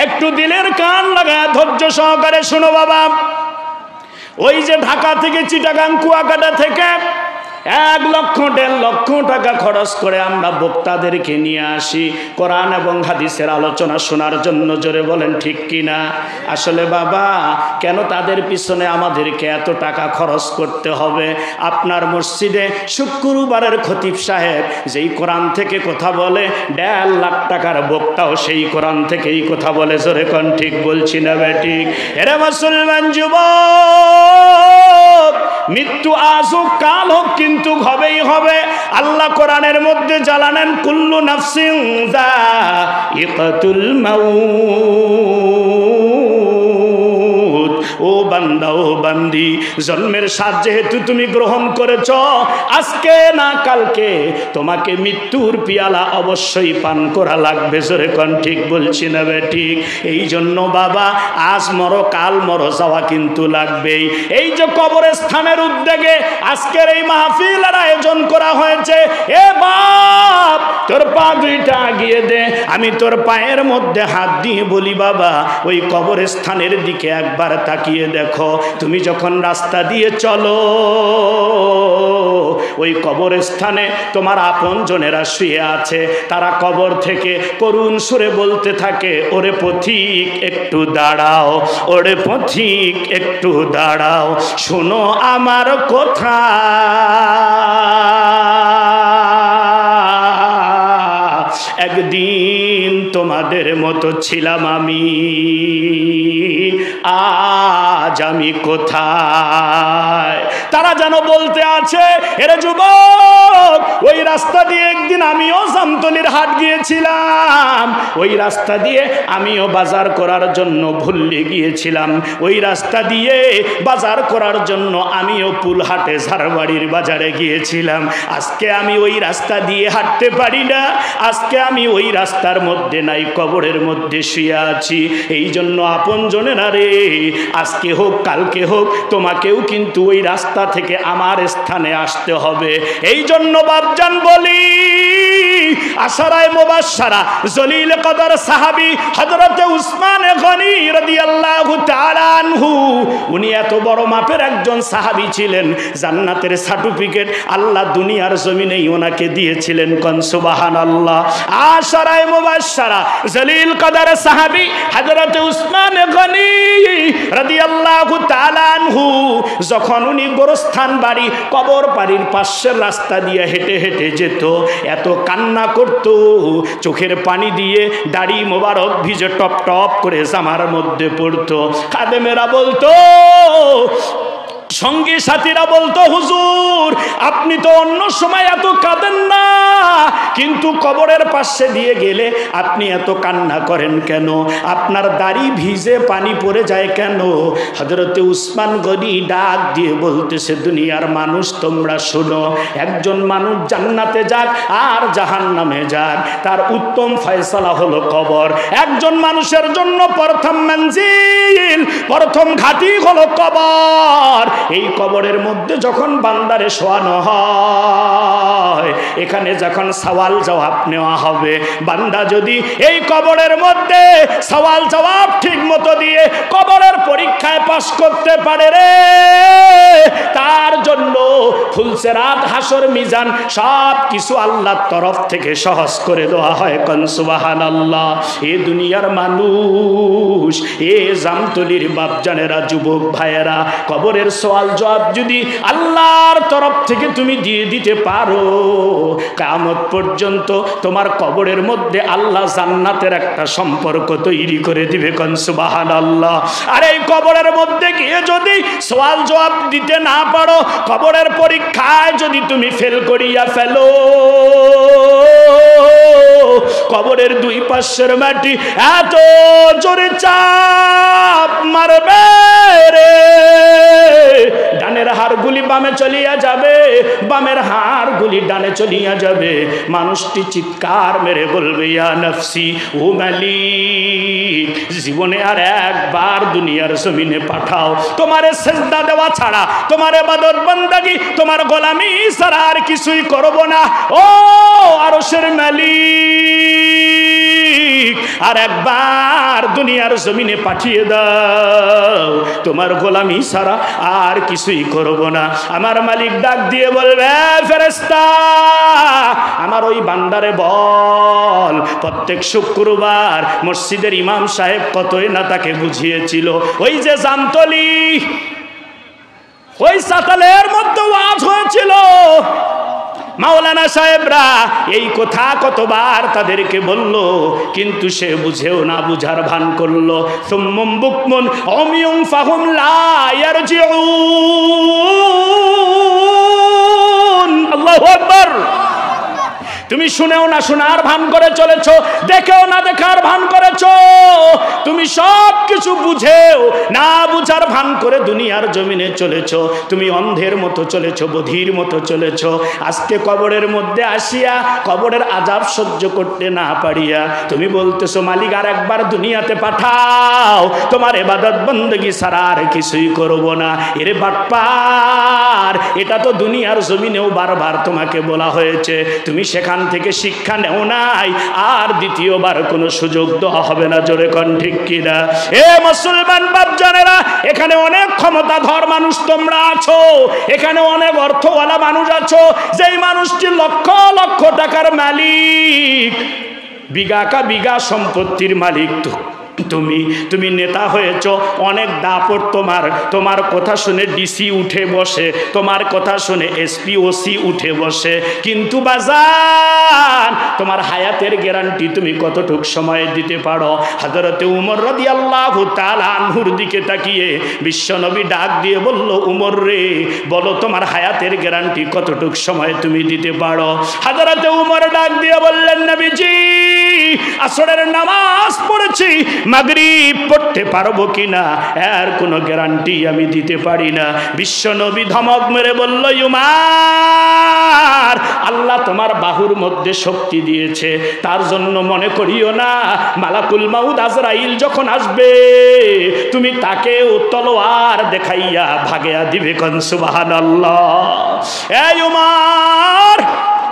একটু দিলের কান লাগা ধৈর্য সহকারে শোনো বাবা। ওই যে ঢাকা থেকে চিটাগাং কুয়াকাটা থেকে 1 লক্ষ 1.5 লক্ষ টাকা খরচ করে আমরা বক্তাদেরকে নিয়ে আসি কোরআন এবং হাদিসের আলোচনা শোনার জন্য, জোরে বলেন ঠিক কিনা? আসলে বাবা, কেন তাদের পিছনে আমাদেরকে এত টাকা খরচ করতে হবে? আপনার মসজিদে শুক্রবারের খতিব সাহেব যেই কোরআন থেকে কথা বলে, 1.5 লাখ টাকার বক্তাও সেই কোরআন থেকেই কথা বলে, জোরে কোন ঠিক বলছি না বেঠিক? এরা মুসলমান যুবক, মৃত্যু আজ হোক কাল হোক কিন্তু হবেই হবে। আল্লাহ কোরআনের মধ্যে জানালেন কুল্লু নাফসিন যায়িকাতুল মাউত। ও বান্দা, ও বান্দি, জন্মের স্বাদ যেহেতু তুমি গ্রহণ করেছ, আজকে না কালকে তোমাকে মৃত্যুর পিয়ালা অবশ্যই পান করা লাগবে, জোরে কোন ঠিক বলছি না বেঠিক? এই জন্য বাবা, আজ মরো কাল মরো, যাওয়া কিন্তু লাগবেই। এই যে কবরের স্থানের উদ্যোগে আজকের এই মাহফিলের আয়োজন করা হয়েছে, এ বাপ, তোর পা দুইটা আগিয়ে দে, আমি তোর পায়ের মধ্যে হাত দিয়ে বলি বাবা, ওই কবরের স্থানের দিকে একবার তাকিয়ে দেখো। তুমি যখন রাস্তা দিয়ে চলো, ওই কবরস্থানে তোমার আপনজনেরা শুয়ে আছে, তারা কবর থেকে করুণ সুরে বলতে থাকে, ওরে পথিক একটু দাঁড়াও, ওরে পথিক একটু দাঁড়াও, শোনো আমার কথা। একদিন তোমাদের মতো ছিলাম আমি, আজ আমি কোথায়? তারা যেন বলতে আছে, এরে যুবক, ওই রাস্তা দিয়ে একদিন আমিও জামতলির হাট গিয়েছিলাম, ওই রাস্তা দিয়ে আমিও বাজার করার জন্য ভুল্লে গিয়েছিলাম, ওই রাস্তা দিয়ে বাজার করার জন্য আমিও পুলহাটে ঝাড়বাড়ির বাজারে গিয়েছিলাম। আজকে আমি ওই রাস্তা দিয়ে হাঁটতে পারি না, আজকে আমি ওই রাস্তার মধ্যে নাই, কবরের মধ্যে শুয়ে আছি। এই জন্য আপনজনেরা রে, আজকে হোক কালকে হোক তোমাকেও কিন্তু ওই রাস্তা থেকে আমার স্থানে আসতে হবে। এই জন্য বাপজান বলি, আশারায়ে মুবাশশারা জলিল কদর সাহাবী হযরতে উসমান গনি রাদিয়াল্লাহু তাআলা আনহু, উনি এত বড় মাপের একজন সাহাবী ছিলেন, জান্নাতের সার্টিফিকেট আল্লাহ দুনিয়ার জমিনেই ওনাকে দিয়েছিলেন, কোন সুবহানাল্লাহ। আশারায়ে মুবাশশারা জলিল কদর সাহাবী হযরতে উসমান গনি রাদিয়াল্লাহু তাআলা আনহু, যখন উনি গোরস্থান বাড়ি কবর বাড়ির পাশের রাস্তা দিয়ে হেঁটে হেঁটে যেত, এত কান্না করত, চোখের পানি দিয়ে দাড়ি মোবারক ভিজে টপ টপ করে জামার মধ্যে পড়তো। খাদেমেরা বলতো, সঙ্গী সাথীরা বলতো, হুজুর আপনি তো অন্য সময় এত কাঁদেন না, কিন্তু কবরের পাশে দিয়ে গেলে আপনি এত কান্না করেন কেন? আপনার দাড়ি ভিজে পানি পড়ে যায় কেন? হযরতে উসমান গনি ডাক দিয়ে বলতেছে, দুনিয়ার মানুষ তোমরা শোনো, একজন মানুষ জান্নাতে যাক আর জাহান্নামে যাক, তার উত্তম ফয়সালা হলো কবর। একজন মানুষের জন্য প্রথম মঞ্জিল, প্রথম ঘাঁটি হলো কবর। এই কবরের মধ্যে যখন বান্দারে শোয়ানো হয়, এখানে যখন সওয়াল জবাব নেওয়া হবে, বান্দা যদি এই কবরের মধ্যে সওয়াল জবাব ঠিক মতো দিয়ে কবরের পরীক্ষায় পাস করতে পারে রে, তার জন্য ফুলসেরাত হাসর মিজান সব কিছু আল্লাহর তরফ থেকে সহজ করে দেওয়া হয়, কোন সুবহানাল্লাহ। এ দুনিয়ার মানুষ, এ জামতলির বাপজানেরা, যুবক ভাইয়েরা, কবরের সওয়াল জবাব যদি আল্লাহর তরফ থেকে থেকে তুমি দিয়ে দিতে পারো, কিয়ামত পর্যন্ত তোমার কবরের মধ্যে আল্লাহ জান্নাতের একটা সম্পর্ক তৈরি করে দিবে। কোন সুবহানাল্লাহ। আর এই কবরের মধ্যে গিয়ে যদি সওয়াল জবাব দিতে না পারো, কবরের পরীক্ষায় যদি তুমি ফেল করিয়া ফেলো, কবরের দুই পাশের মাটি এত জোরে চাপ মারবে রে, ডানের হাড়গুলি বামে চলিয়া যাবে, বামের হাড়গুলি ডানে চলিয়া যাবে। মানুষটি চিৎকার মেরে বলবে, ইয়া নফসি ও মালিক, জীবনে আর একবার দুনিয়ার জমিনে পাঠাও, তোমারে সেজদা দেওয়া ছাড়া, তোমার ইবাদত বান্দাগি, তোমার গোলামি ছাড়া আর কিছুই করব না। ও আরশের মালিক, আর একবার দুনিয়ার জমিনে পাঠিয়ে দাও, তোমার গোলামি ছাড়া আর কিছুই করব না। আমার মালিক ডাক দিয়ে বলবে, ফেরেশতা আমার ওই বান্দারে বল, প্রত্যেক শুক্রবার মসজিদের ইমাম সাহেব কতই না তাকে বুঝিয়েছিল, ওই যে জামতলি, ওই সাতালের মধ্যে ওয়াজ হয়েছিল, মাওলানা সাহেবরা এই কথা কতবার তাদেরকে বলল, কিন্তু সে বুঝেও না, বুঝার ভান করলো। সুম্মুম বুকমুন উমিয়ুম ফাহুম লা ইয়ারজিউন। আল্লাহু আকবার। তুমি শুনেও না শোনার ভান করে চলেছো, দেখেও না দেখার ভান করেছো, তুমি সব কিছু বুঝেও না বুঝার ভান করে দুনিয়ার জমিনে চলেছো, তুমি অন্ধের মতো চলেছো, বধির মতো চলেছো। আজকে কবরের মধ্যে আসিয়া কবরের আযাব সহ্য করতে না পারিয়া তুমি বলতেছো, মালিক আর একবার দুনিয়াতে পাঠাও, তোমার ইবাদত বندگی ছাড়া আর কিছুই করব না। এরে বাটপার, এটা তো দুনিয়ার জমিনেও বারবার তোমাকে বলা হয়েছে, তুমি সেখান থেকে শিক্ষা নেও নাই, আর দ্বিতীয়বার কোনো সুযোগ দেওয়া হবে না। জোরে কোন ঠিক কিনা? এ মুসলমান বাপজানেরা, এখানে অনেক ক্ষমতাধর মানুষ তোমরা আছো, এখানে অনেক অর্থওয়ালা মানুষ আছো, যেই মানুষটি লক্ষ লক্ষ টাকার মালিক, বিঘা কা বিঘা সম্পত্তির মালিক তুমি নেতা হয়েছ, অনেক দাপট তোমার, তোমার কথা শুনে ডিসি উঠে বসে, তোমার কথা শুনে এসপি ওসি উঠে বসে, কিন্তু বাজান তোমার হায়াতের গ্যারান্টি তুমি কতটুক সময় দিতে পারো? হযরতে উমর রাদিয়াল্লাহু তাআলা আনহুর দিকে তাকিয়ে বিশ্বনবী ডাক দিয়ে বলল, উমর রে, বলো তোমার হায়াতের গ্যারান্টি কতটুক সময় তুমি দিতে পারো? হযরতে উমর ডাক দিয়ে বললেন, নবীজি আসরের নামাজ পড়েছি, মাগরিব পড়তে পারবো কিনা এর কোনো গ্যারান্টি আমি দিতে পারি না। বিশ্বনবী ধমক মেরে বলল, উমর, আল্লাহ তোমার বাহুর মধ্যে শক্তি দিয়েছে, তার জন্য মনে করিও না মালাকুল মাউত আজরাইল যখন আসবে তুমি তাকে তলোয়ার দেখাইয়া ভাগিয়া দিবে। কোন সুবহানাল্লাহ। এই উমর,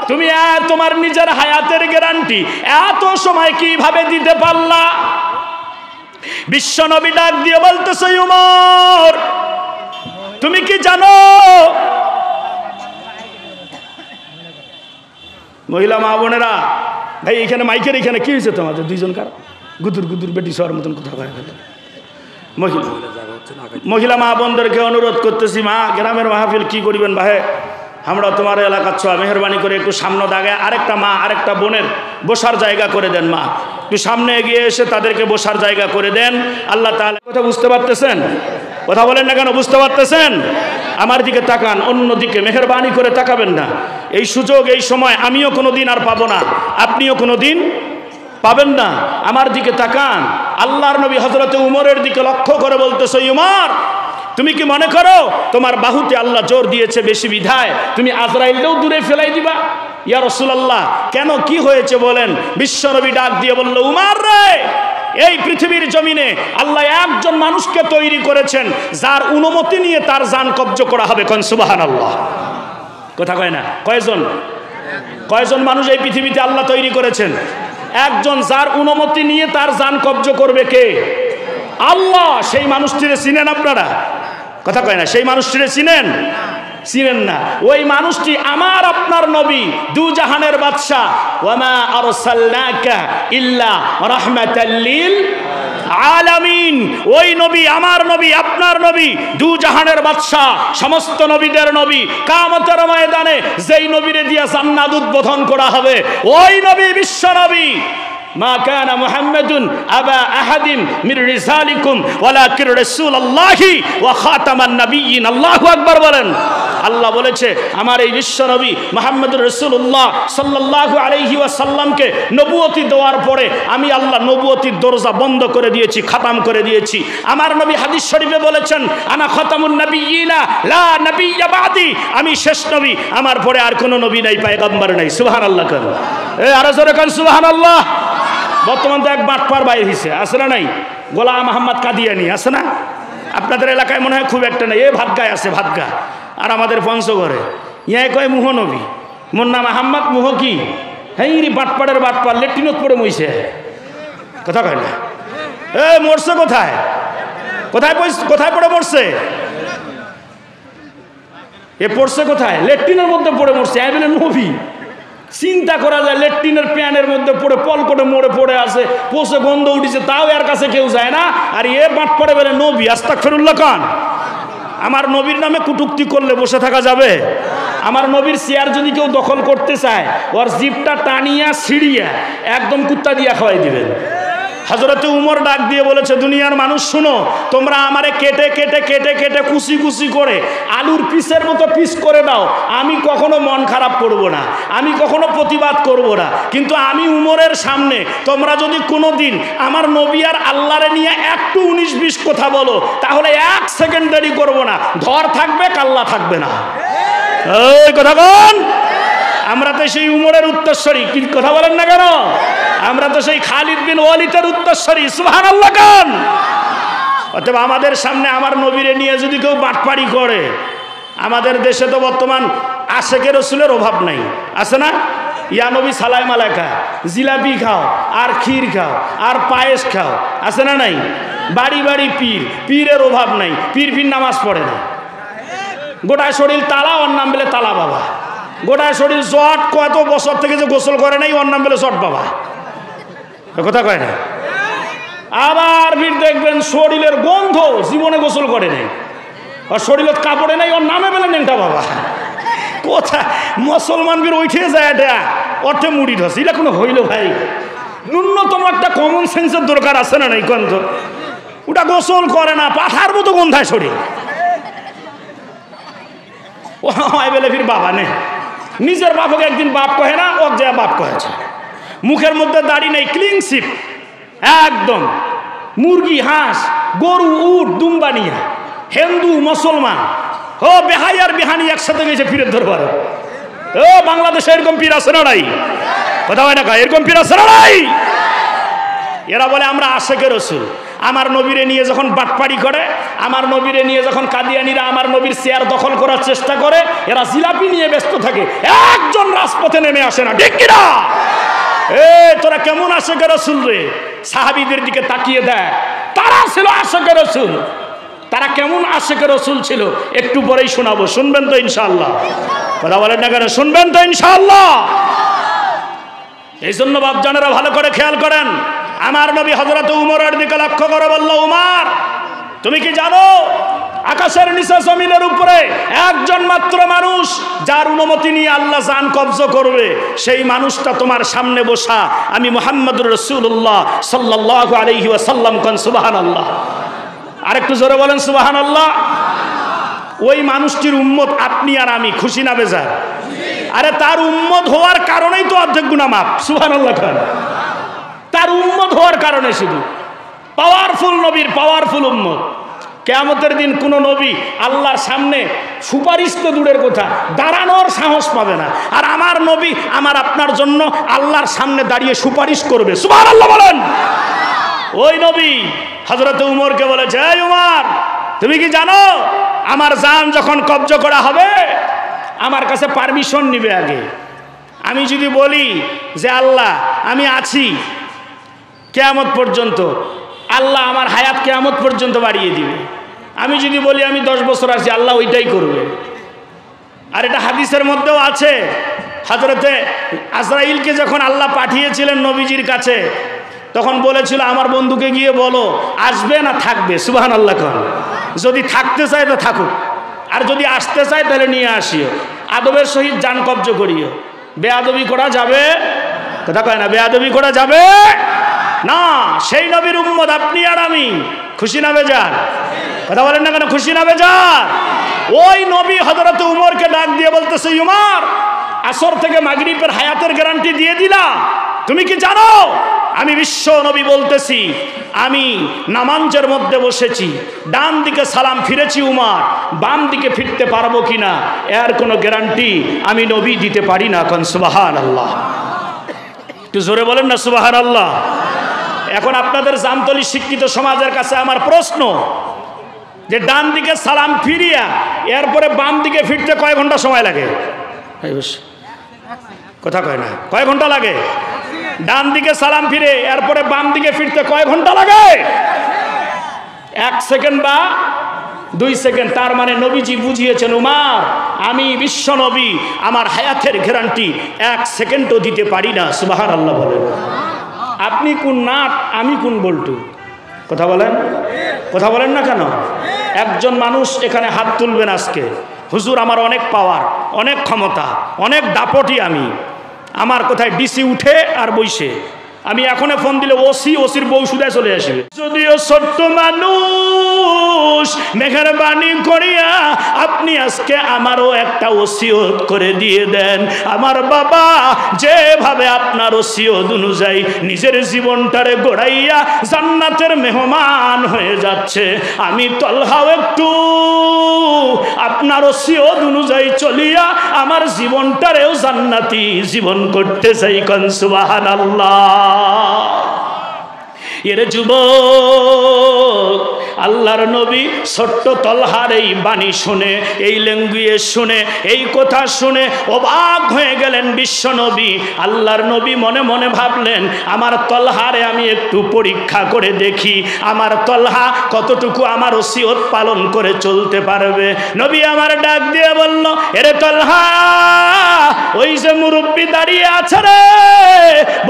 তুমি তোমার নিজের হায়াতের গ্যারান্টি এত সময় কিভাবে দিতে পারলা? বিশ্বনবী ডাক দিয়ে বলতেছে, উমর তুমি কি জানো, মহিলা মা বোনেরা, ভাই এখানে মাইকের এখানে কি হয়েছে তোমাদের দুইজনকার গুদুর গুদুর বেটি শোয়ার মতন কথা বলে ফেলে। মহিলা মা বোনদেরকে অনুরোধ করতেছি, মা গ্রামের মাহফিল কি করিবেন ভাই, আমরা তোমার এলাকার ছোঁয়া, মেহরবানি করে একটু সামনে দাগে আরেকটা মা আরেকটা বোনের বসার জায়গা করে দেন। মা একটু সামনে এগিয়ে এসে তাদেরকে বসার জায়গা করে দেন। আল্লাহ তাআলা কথা বুঝতে পারতেছেন? কথা বলেন না কেন? বুঝতে পারতেছেন? আমার দিকে তাকান, অন্য দিকে মেহরবানি করে তাকাবেন না। এই সুযোগ এই সময় আমিও কোনো দিন আর পাবো না, আপনিও কোনো দিন পাবেন না। আমার দিকে তাকান। আল্লাহর নবী হযরতে উমরের দিকে লক্ষ্য করে বলতেছে, উমর তুমি কি মনে করো তোমার বাহুতে আল্লাহ জোর দিয়েছে বেশি বিধায় তুমি আজরাইলকেও দূরে ফেলাই দিবা? ইয়া রাসূলুল্লাহ, কেন, কি হয়েছে বলেন? বিশ্বনবী ডাক দিয়ে বলল, উমর রে, এই পৃথিবীর জমিনে আল্লাহ একজন মানুষকে তৈরি করেছেন যার অনুমতি নিয়ে তার জান কব্জ করা হবে। কোন সুবহানাল্লাহ। কথা কয় না? কয়জন? কয়জন মানুষ এই পৃথিবীতে আল্লাহ তৈরি করেছেন? একজন, যার অনুমতি নিয়ে তার জান কব্জ করবে কে? আল্লাহ। সেই মানুষটিরে চিনেন আপনারা? কথা কয় না? সেই মানুষটিরে চিনেন? চিনেন না। ওই মানুষটি আমার আপনার নবী, দু জাহানের বাদশা। ওয়ামা আরসালনাকা ইল্লা রাহমাতাল লিল আলামিন। ওই নবী আমার নবী, আপনার নবী, দু জাহানের বাদশা, সমস্ত নবীদের নবী। কিয়ামতের ময়দানে যেই নবীরে দিয়া জান্নাত উদ্বোধন করা হবে, ওই নবী বিশ্ব নবী। মা কানা মুহাম্মাদুন আবা আহাদিন মির রিজালিকুম ওয়ালাকিন রাসূলুল্লাহি ওয়া খাতামান নাবিয়্যিন। আল্লাহু আকবার বলেন। আল্লাহ বলেছে আমার এই বিশ্ব নবী মুহাম্মদুর রাসূলুল্লাহ সাল্লাল্লাহু আলাইহি ওয়াসাল্লামকে নবুয়তি দেওয়ার পরে আমি আল্লাহ নবুয়তির দরজা বন্ধ করে দিয়েছি, খতম করে দিয়েছি। আমার নবী হাদিস শরীফে বলেছেন আনা খাতামুন নাবিয়্যিনা লা নাবিয়্যা বাদি। আমি শেষ নবী, আমার পরে আর কোনো নবী নাই, পয়গম্বর নাই। সুবহানাল্লাহ কেন? আরো জোরে কেন সুবহানাল্লাহ। বর্তমান তো এক বাটপার বাইর হয়েছে, আছে না নাই? গোলাম মোহাম্মদ কাদিয়ানি আছে না? আপনাদের এলাকায় মনে হয় খুব একটা নাই। এ ভাতগায় আছে, ভাতগা। আর আমাদের পঞ্চগড়ে ইয়াই কয় মুহ নবী, মোর নাম আহম্মদ, মুহ কি? হ্যাঁ বাটপাড়ের বাটপার, লেট্রিনত পড়ে মইছে। কথা কয় না? এ মরছে কোথায়? কোথায় পড়ে মরছে? এ পড়ছে কোথায়? লেট্রিনের মধ্যে পড়ে মরছে। এ বলে নবী? চিন্তা করা যায়, লেট্রিনের প্যানের মধ্যে পড়ে পলকটে মোড়ে পড়ে আছে, পোষে গন্ধ উঠিছে, তাও এর কাছে কেউ যায় না। আর এ বাট পড়ে বলে নবী। আস্তাগফিরুল্লাহ খান। আমার নবীর নামে কুটুক্তি করলে বসে থাকা যাবে? আমার নবীর চেয়ার যদি কেউ দখল করতে চায়, ওর জিপটা টানিয়া ছিড়িয়া একদম কুত্তা দিয়া খাওয়াই দিবেন। হযরতে উমর ডাক দিয়ে বলেছে দুনিয়ার মানুষ শুনো, তোমরা আমারে কেটে কেটে কেটে কেটে কুচি কুচি করে আলুর পিসের মতো পিস করে দাও, আমি কখনো মন খারাপ করব না, আমি কখনো প্রতিবাদ করব না। কিন্তু আমি উমরের সামনে তোমরা যদি কোনো দিন আমার নবী আর আল্লাহরে নিয়ে একটু 19-20 কথা বলো, তাহলে 1 সেকেন্ড দেরি করব না, ধর থাকবে কাল্লা থাকবে না। এই কথা কোন? আমরা তো সেই উমরের উত্তরসূরি। কি কথা বলেন না কেন? আমরা তো সেই খালিদ বিন ওয়ালিদের উত্তরসূরি। সুবহানাল্লাহ খান। অতএব আমাদের সামনে আমার নবীরে নিয়ে যদি কেউ বাটপাড়ি করে, আমাদের দেশে তো বর্তমান আশেকের রসুলের অভাব নাই, আছে না? ইয়া নবী সালাই মালাকা, জিলাপি খাও আর ক্ষীর খাও আর পায়েস খাও, আছে না নাই? বাড়ি বাড়ি পীর, পীরের অভাব নাই। পীর নামাজ পড়ে না, গোটা শরীর তালা, ওর নাম বলে তালা বাবা। গোটা শরীর জট, কত বছর থেকে যে গোসল করে নাই, ওর নাম বলে জট বাবা। কথা কয় না? আবার ফির দেখবেন শরীরের গন্ধ, জীবনে গোসল করে নাই, আর শরীরের কাপড়ে নাই, ওর নামে বলে নেংটা বাবা। কোথায় মুসলমান বীর উঠে যায়, এটা অর্থে মুড়ি ধস। এটা কোনো হইল ভাই? ন্যূনতম একটা কমন সেন্সের দরকার আছে না নাই? গন্ধ ওটা গোসল করে না, পাঠার মতো গন্ধায় শরীর। ও হয় বলে ফির বাবা নেই। নিজের বাপকে একদিন বাপ কহে না, ও যা বাপ কহেছে। মুখের মধ্যে দাড়ি নেই, ক্লিন শিপ একদম। মুরগি, হাঁস, গরু, উট, দুম্বানিয়া, হিন্দু, মুসলমান, ও বেহাই আর বেহানি একসাথে গেছে পীরের দরবারে। ও বাংলাদেশে এরকম পীর আছে না নাই? কথা হয় না? এরকম পীর আছে না নাই? এরা বলে আমরা আশেকের রসুল। আমার নবীরে নিয়ে যখন বাটপাড়ি করে, আমার নবীরে নিয়ে যখন কাদিয়ানিরা আমার নবীর চেয়ার দখল করার চেষ্টা করে, এরা জিলাপি নিয়ে ব্যস্ত থাকে, একজন রাজপথে নেমে আসে না। ঠিক কিনা? এ তোরা কেমন আশেকের রসুল রে? সাহাবীদের দিকে তাকিয়ে দেয়, তারা ছিল আশেকের রসুল। তারা কেমন আশেকের রসুল ছিল একটু পরেই শোনাবো, শুনবেন তো ইনশাআল্লাহ? কথা বলেন না কেন? শুনবেন তো ইনশাআল্লাহ? এই জন্য বাপজানেরা ভালো করে খেয়াল করেন। আমার নবী হযরত উমরের দিকে লক্ষ্য করে বলল, উমর তুমি কি জানো আকাশের নিচে জমিনের উপরে একজন মাত্র মানুষ যার অনুমতি নিয়ে আল্লাহ জান কবজা করবে, সেই মানুষটা তোমার সামনে বসা আমি মুহাম্মদুর রাসূলুল্লাহ সাল্লাল্লাহু আলাইহি ওয়াসাল্লাম। কোন সুবহানাল্লাহ? আরেকটু জোরে বলেন সুবহানাল্লাহ। ওই মানুষটির উম্মত আপনি আর আমি, খুশি না বেজার? আরে তার উম্মত হওয়ার কারণেই তো অর্ধেক গুনাহ মাফ। সুবহানাল্লাহ খান। তার উম্মত হওয়ার কারণে, শুধু পাওয়ারফুল নবীর পাওয়ারফুল উম্মত। কিয়ামতের দিন কোন নবী আল্লাহর সামনে সুপারিশ তো দূরের কথা, দাঁড়ানোর সাহস পাবে না। আর আমার নবী আমার আপনার জন্য আল্লাহর সামনে দাঁড়িয়ে সুপারিশ করবে। সুবহানাল্লাহ বলেন। ওই নবী হযরত উমরকে বলেছে, এই উমর তুমি কি জানো আমার জান যখন কবজা করা হবে, আমার কাছে পারমিশন নিবে আগে। আমি যদি বলি যে আল্লাহ আমি আছি কিয়ামত পর্যন্ত, আল্লাহ আমার হায়াত কিয়ামত পর্যন্ত বাড়িয়ে দিবে। আমি যদি বলি আমি 10 বছর আছি, আল্লাহ ওইটাই করবে। আর এটা হাদিসের মধ্যেও আছে, হযরতে আজরাইলকে যখন আল্লাহ পাঠিয়েছিলেন নবীজির কাছে, তখন বলেছিল আমার বন্ধুকে গিয়ে বলো আসবে না থাকবে। সুবহানাল্লাহ কোন, যদি থাকতে চায় তো থাকুক, আর যদি আসতে চায় তাহলে নিয়ে আসিও, আদবের সহিত জান কব্জ করিও। বেয়াদবি করা যাবে? কথা কয় না, বেয়াদবি করা যাবে না। সেই নবীর উম্মত আপনি আর আমি, খুশি না বেজার? কথা বলেন না কেন, খুশি না বেজার? ওই নবী হযরত উমরকে ডাক দিয়ে বলতেছে, উমর, আসর থেকে মাগরিবের হায়াতের গ্যারান্টি দিয়ে দিলা, তুমি কি জানো আমি বিশ্ব নবী বলতেছি, আমি নামাজের মধ্যে বসেছি, ডান দিকে সালাম ফিরেছি উমর, বাম দিকে ফিরতে পারবো কিনা এর কোনো গ্যারান্টি আমি নবী দিতে পারি না। কোন সুবহানাল্লাহ, একটু জোরে বলেন না সুবহানাল্লাহ। এখন আপনাদের জামতলি শিক্ষিত সমাজের কাছে আমার প্রশ্ন, যে ডান দিকে সালাম ফিরিয়া এরপরে বাম দিকে ফিরতে কয় ঘন্টা সময় লাগে? কথা কয় না, কয় ঘন্টা লাগে? ডান দিকে সালাম ফিরে এরপরে বাম দিকে ফিরতে কয় ঘন্টা লাগে? 1 সেকেন্ড বা 2 সেকেন্ড। তার মানে নবীজি বুঝিয়েছেন, উমর আমি বিশ্ব নবী, আমার হায়াতের গ্যারান্টি 1 সেকেন্ডও দিতে পারি না। সুবহানাল্লাহ বলেন। আপনি কোন নাট, আমি কোন বল্টু? কথা বলেন, কথা বলেন না কেন? একজন মানুষ এখানে হাত তুলবেন আজকে, হুজুর আমার অনেক পাওয়ার, অনেক ক্ষমতা, অনেক দাপটি, আমি আমার কোথায় ডিসি উঠে আর বইসে, আমি এখন ফোন দিলে ওসির বউ সুদায় চলে আসবে। যদিও ছোট্ট মানুষ, মেহেরবানি করিয়া আপনি আজকে আমারও একটা ওসিয়ত করে দিয়ে দেন। আমার বাবা যেভাবে আপনার ওসিয়ত অনুযায়ী নিজের জীবনটারে গড়াইয়া জান্নাতের মেহমান হয়ে যাচ্ছে, আমি তলহাও একটু আপনার ওসিয়ত অনুযায়ী চলিয়া আমার জীবনটারেও জান্নাতি জীবন করতে চাই। কোন সুবহানাল্লাহ। এর যুবক, আল্লাহর নবী ছোট্ট তলহার এই বাণী শুনে, এই ল্যাঙ্গুয়েজ শুনে, এই কথা শুনে অবাক হয়ে গেলেন বিশ্ব নবী। আল্লাহর নবী মনে মনে ভাবলেন, আমার তলহারে আমি একটু পরীক্ষা করে দেখি, আমার তলহা কতটুকু আমার ওসিয়ত পালন করে চলতে পারবে। নবী আমার ডাক দিয়ে বলল, এরে তলহা, ওই যে মুরব্বি দাঁড়িয়ে আছে রে,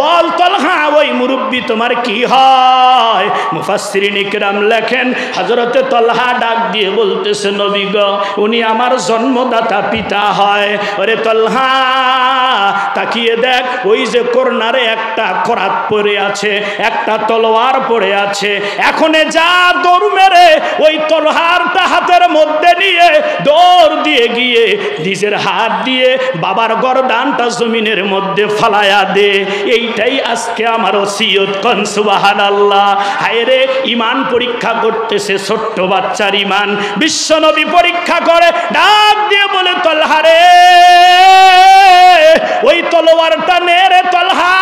বল তলহা ওই মুরব্বি তোমার কি হয়? মুফাসসিরিন ইকরাম লেখেন, হযরতে তলহা ডাক দিয়ে বলতেছে, নবী গো, উনি আমার জন্মদাতা পিতা হয়। ওরে তলহা, তাকিয়ে দেখ, ওই যে কর্নারে একটা করাত পড়ে আছে, একটা তলোয়ার পড়ে আছে, এখনে যা দৌড় মেরে ওই তলোয়ারটা হাতের মধ্যে নিয়ে দৌড় দিয়ে গিয়ে নিজের হাত দিয়ে বাবার গর্দানটা জমিনের মধ্যে ফালায়া দে। এইটাই আজকে আমার ওসিয়ত। কোন সুবহানাল্লাহ। হায় রে, ঈমান পরীক্ষা করতেছে ছোট্ট বাচ্চার ঈমান। বিশ্বনবী পরীক্ষা করে ডাক দিয়ে বলে, তলহা রে, ওই তলোয়ারটা নে রে তলহা,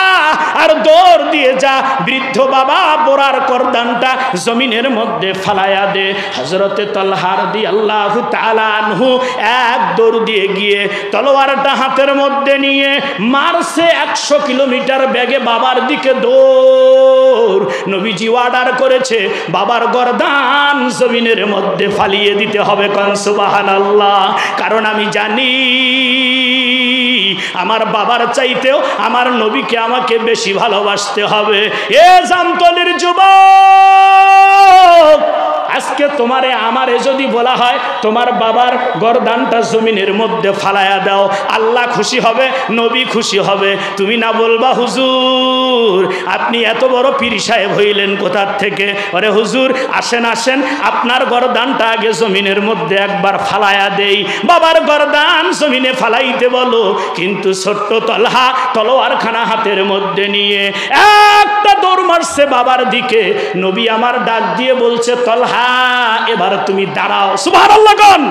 আর দৌড় দিয়ে যা বৃদ্ধ বাবা বোরার করদানটা জমিনের মধ্যে ফালায়া দে। হযরতে তলহা রাদিয়াল্লাহু তাআলা আনহু এক দৌড় দিয়ে গিয়ে তলোয়ারটা হাতের মধ্যে নিয়ে মারছে 100 কিলোমিটার বেগে বাবার দিকে দৌড়। নবীজি অর্ডার করেছে, বাবার গর্দান জমিনের মধ্যে ফালিয়ে দিতে হবে। কোন সুবহানাল্লাহ। কারণ আমি জানি আমার বাবার চাইতেও আমার নবীকে আমাকে বেশি ভালোবাসতে হবে। এ জামতলির যুবক, আজকে তোমারে আমারে যদি বলা হয় তোমার বাবার গর্দানটা জমিনের মধ্যে ফালায়া দাও, আল্লাহ খুশি হবে, নবী খুশি হবে। তুমি না বলবা, হুজুর আপনি এত বড় পীর সাহেব হইলেন কোথার থেকে? আরে হুজুর, আসেন আসেন, আপনার গর্দানটা আগে জমিনের মধ্যে একবার ফালায়া দেই। বাবার গর্দান জমিনে ফালাইতে বলো, কিন্তু ছোট্ট তলহা তলোয়ারখানা হাতের মধ্যে নিয়ে একটা দৌড় মারছে বাবার দিকে। নবী আমার ডাক দিয়ে বলছে, তলহা এবার তুমি দাঁড়াও। সুবহানাল্লাহ কোন।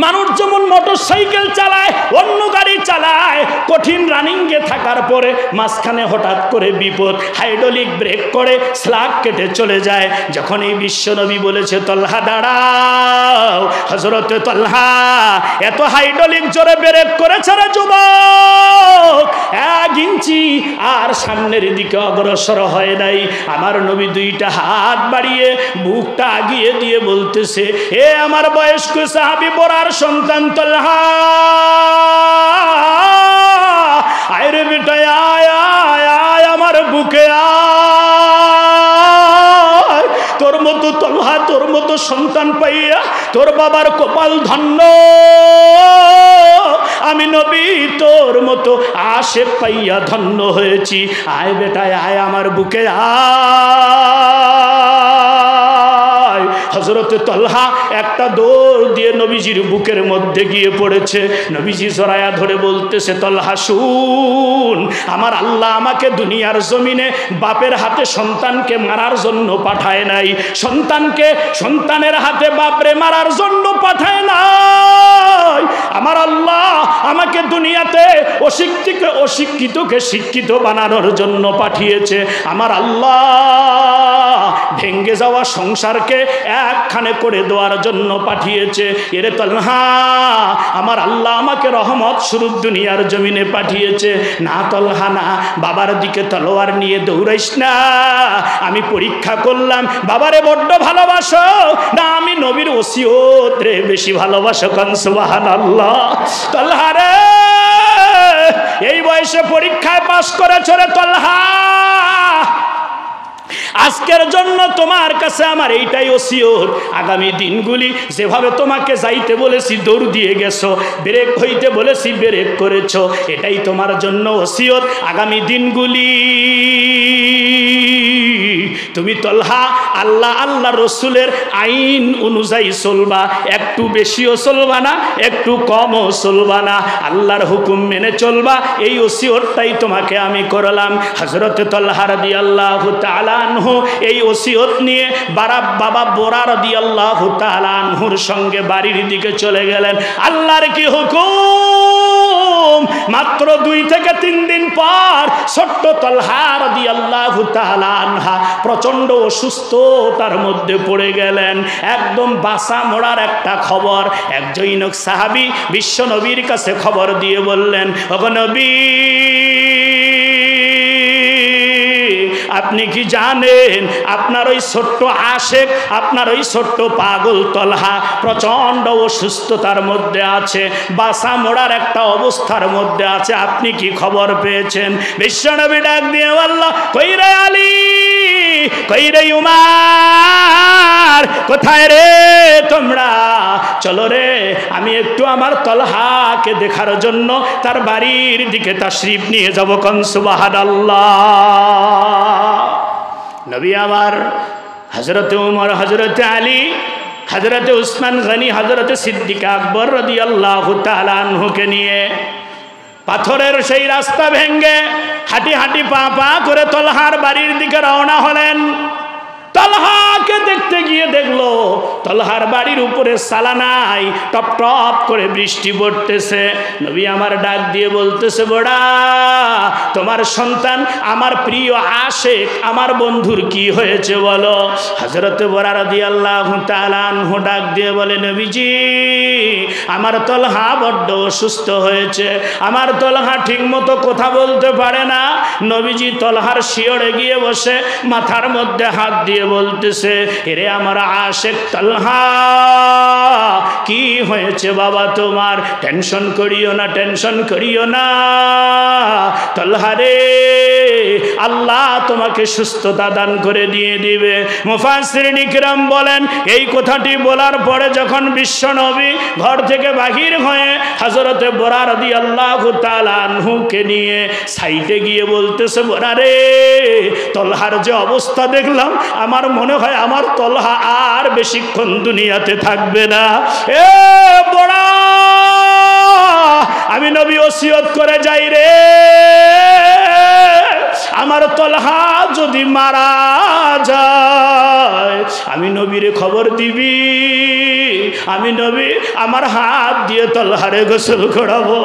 মানুষ যেমন মোটরসাইকেল চালায়, অন্য গাড়ি চালায়, কঠিন রানিংয়ে থাকার পরে মাঝখানে হঠাৎ করে বিপদ, হাইড্রোলিক ব্রেক করে স্লাগ কেটে চলে যায়। যখন এই বিশ্বনবী বলেছে তলহা দাঁড়াও, হযরতে তলহা এত হাইড্রোলিক জোরে ব্রেক করেছে রে যুবক, ইঞ্চি আর সামনের দিকে অগ্রসর হয় নাই। আমার নবী দুইটা হাত বাড়িয়ে বুকটা আগিয়ে দিয়ে বলতেছে, এ আমার বয়স্ক সাহাবী বরার সন্তান তলহা, আয় রে বেটা, আয় আয় আয় আমার বুকে আয়। তোর মতো তলহা, তোর মতো সন্তান পাইয়া তোর বাবার কপাল ধন্য। আমি নবী তোর মতো আশেক পাইয়া ধন্য হয়েছি। আয় বেটা আয় আমার বুকে আয়। হযরত তলহা একটা দৌড় দিয়ে নবীজির বুকের মধ্যে গিয়ে পড়েছে। নবীজি জড়ায়া ধরে বলতেছে, তলহা শুন, আমার আল্লাহ আমাকে দুনিয়ার জমিনে বাপের হাতে সন্তানকে মারার জন্য পাঠায় নাই, সন্তানের হাতে বাপরে মারার জন্য পাঠায় নাই। আমার আল্লাহ আমাকে দুনিয়াতে অশিক্ষিতকে শিক্ষিত বানানোর জন্য পাঠিয়েছে। আমার আল্লাহ ভেঙ্গে যাওয়া সংসারকে একখানে করে দেওয়ার জন্য পাঠিয়েছে। এরে তলহা, আমার আল্লাহ আমাকে রহমত স্বরূপ দুনিয়ার জমিনে পাঠিয়েছে। না তলহা না, বাবার দিকে তলোয়ার নিয়ে দৌড়াইস না। আমি পরীক্ষা করলাম বাবারে বড্ড ভালোবাসো না আমি নবীর ওসিয়ত রে বেশি ভালোবাসো। কান সুবহানাল্লাহ। তলহা রে, এই বয়সে পরীক্ষায় পাস করেছ রে তলহা। আজকের জন্য তোমার কাছে আমার এইটাই ওসিয়ত, আগামী দিনগুলি যেভাবে তোমাকে যাইতে বলেছি দৌড় দিয়ে গেছো, ব্রেক হইতে বলেছি ব্রেক করেছো, এটাই তোমার জন্য ওসিয়ত। আগামী দিনগুলি তুমি তলহা আল্লাহ রসুলের আইন অনুযায়ী চলবা, একটু বেশিও চলবা না, একটু কমও চলবা না, আল্লাহর হুকুম মেনে চলবা। এই ওসিয়তটাই তোমাকে আমি করলাম। হযরত তলহা রাদিয়াল্লাহু তাআলা আনহু এই ওসিয়ত নিয়ে বাবা বোরা রাদিয়াল্লাহু তাআলা আনহুর সঙ্গে বাড়ির দিকে চলে গেলেন। আল্লাহর কি হুকুম, মাত্র 2 থেকে 3 দিন পর ছোট্ট তলহা রাদিয়াল্লাহু তাআলা আনহা প্রচন্ড অসুস্থতার মধ্যে পড়ে গেলেন। একদম বাসা মোড়ার একটা খবর। এক জৈনক সাহাবী বিশ্ব নবীর কাছে খবর দিয়ে বললেন, ওগো নবী, আপনি কি জানেন আপনার ওই ছোট্ট আশেক, আপনার ওই ছোট্ট পাগল তলহা প্রচন্ড অসুস্থতার মধ্যে আছে, বাসা মোড়ার একটা অবস্থার মধ্যে আছে, আপনি কি খবর পেয়েছেন? বিশ্বনবী ডাক দিয়ে বলল, কই রে আলী, কই রে উমার, কোথায় রে তোমরা? চলো রে, আমি একটু আমার তলহাকে দেখার জন্য তার বাড়ির দিকে তাশরিফ নিয়ে যাব। কোন সুবহানাল্লাহ। নবী আমার হযরত উমর, হযরত আলী, হযরত উসমান গনি, হযরত সিদ্দিক আকবর রাদিয়াল্লাহু তাআলা আনহুকে নিয়ে পাথরের সেই রাস্তা ভেঙ্গে হাঁটি হাঁটি পা পা করে তলহার বাড়ির দিকে রওনা হলেন। তলহাকে দেখতে গিয়ে দেখলো তলহার বাড়ির উপরে সালানাই টপ টপ করে বৃষ্টি পড়তেছে। নবী আমার ডাক দিয়ে বলতেছে, বড়া, তোমার সন্তান আমার প্রিয় আশেক আমার বন্ধুর কি হয়েছে বলো? হযরত বরা রাদিয়াল্লাহু তাআলা আনহু ডাক দিয়ে বলে, নবীজি, আমার তলহা বড্ড অসুস্থ হয়েছে, আমার তলহা ঠিক মতো কথা বলতে পারে না। নবীজি তলহার শিয়রে গিয়ে বসে মাথার মধ্যে হাত দিয়ে বলতেছে, এরে আমার আশেক তলহা, কি হয়েছে বাবা তোমার? টেনশন করিও না, টেনশন করিও না তলহা রে, আল্লাহ তোমাকে সুস্থতা দান করে দিয়ে দিবে। মুফাসসিরিন ইকরাম বলেন, এই কথাটি বলার পরে যখন বিশ্ব নবী ঘর থেকে বাহির হয়ে হযরত বরা রাদিয়াল্লাহু তাআলা আনহুকে নিয়ে সাইডে গিয়ে বলতেছে, বরা রে, তলহার যে অবস্থা দেখলাম, আমার মনে হয় আমার তলহা আর বেশিক্ষণ দুনিয়াতে থাকবে না। এ বড়া, আমি নবী ওসিয়ত করে যাই রে, আমার তলহা যদি মারা যায় আমি নবীরে খবর দিবি, আমি নবী আমার হাত দিয়ে তলহারে গোসল করাবো।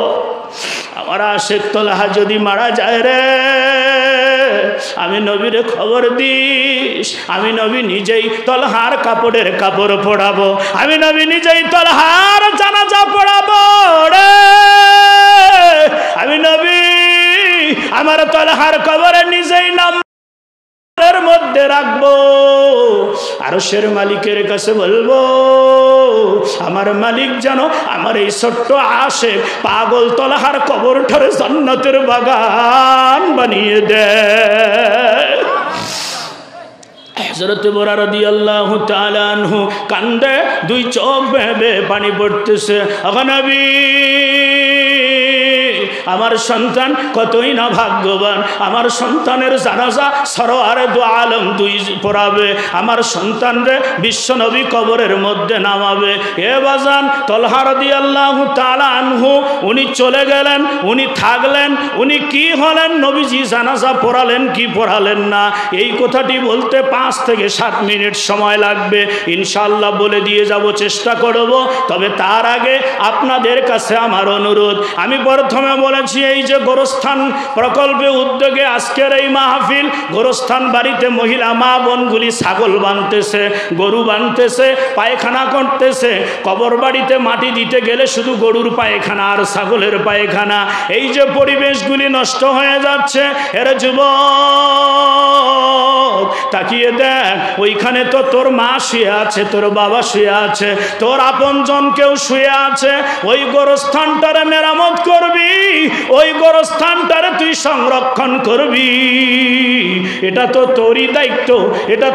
আমার আশেক তলহা যদি মারা যায় রে, আমি নবীরে খবর দিস, আমি নবী নিজেই তলহার কাপড়ের কাপড় পরাবো, আমি নবী নিজেই তলহার জানাজা পড়াবো রে, আমি নবী আমার আমার তলহার কবরে নিজেই নাম মধ্যে রাখবো, আরশের মালিকের কাছে বলবো আমার মালিক যেন আমার এই ছোট্ট আশেক পাগল তলহার কবরটারে জান্নাতের বাগান বানিয়ে দেয়। হযরত বুরা রাদিয়াল্লাহু তাআলা আনহু কান্দে, দুই চোখ বেয়ে পানি পড়তেছে। ও নবী, আমার সন্তান কতই না ভাগ্যবান, আমার সন্তানের জানাজা সরওয়ারে দু আলম দুই পড়াবে, আমার সন্তানরে বিশ্বনবী কবরের মধ্যে নামাবে। এ বাজান, তলহা রাদিয়াল্লাহু তাআলা আনহু উনি চলে গেলেন, উনি থাকলেন, উনি কি হলেন? নবীজি জানাজা পড়ালেন কি পড়ালেন না, এই কথাটি বলতে 5 থেকে 7 মিনিট সময় লাগবে। ইনশাআল্লাহ বলে দিয়ে যাব, চেষ্টা করব। তবে তার আগে আপনাদের কাছে আমার অনুরোধ, আমি প্রথমে বলেছি এই যে গোরস্থান প্রকল্পে উদ্যোগে আজকের এই মাহফিল, গোরস্থান বাড়িতে মহিলা মা বোনগুলি ছাগল বানতেছে, গরু বানতেছে, পায়খানা করতেছে। কবর বাড়িতে মাটি দিতে গেলে শুধু গরুর পায়খানা আর ছাগলের পায়খানা, এই যে পরিবেশগুলি নষ্ট হয়ে যাচ্ছে। এর যুবক তাকিয়ে দেখ, ওইখানে তো তোর মা শুয়ে আছে, তোর বাবা শুয়ে আছে, তোর আপনজন কেউ শুয়ে আছে। ওই গোরস্থানটারে মেরামত করবি, ওই গোরস্থানটারে তুই সংরক্ষণ করবি, এটা তো তোরই দায়িত্ব, এটা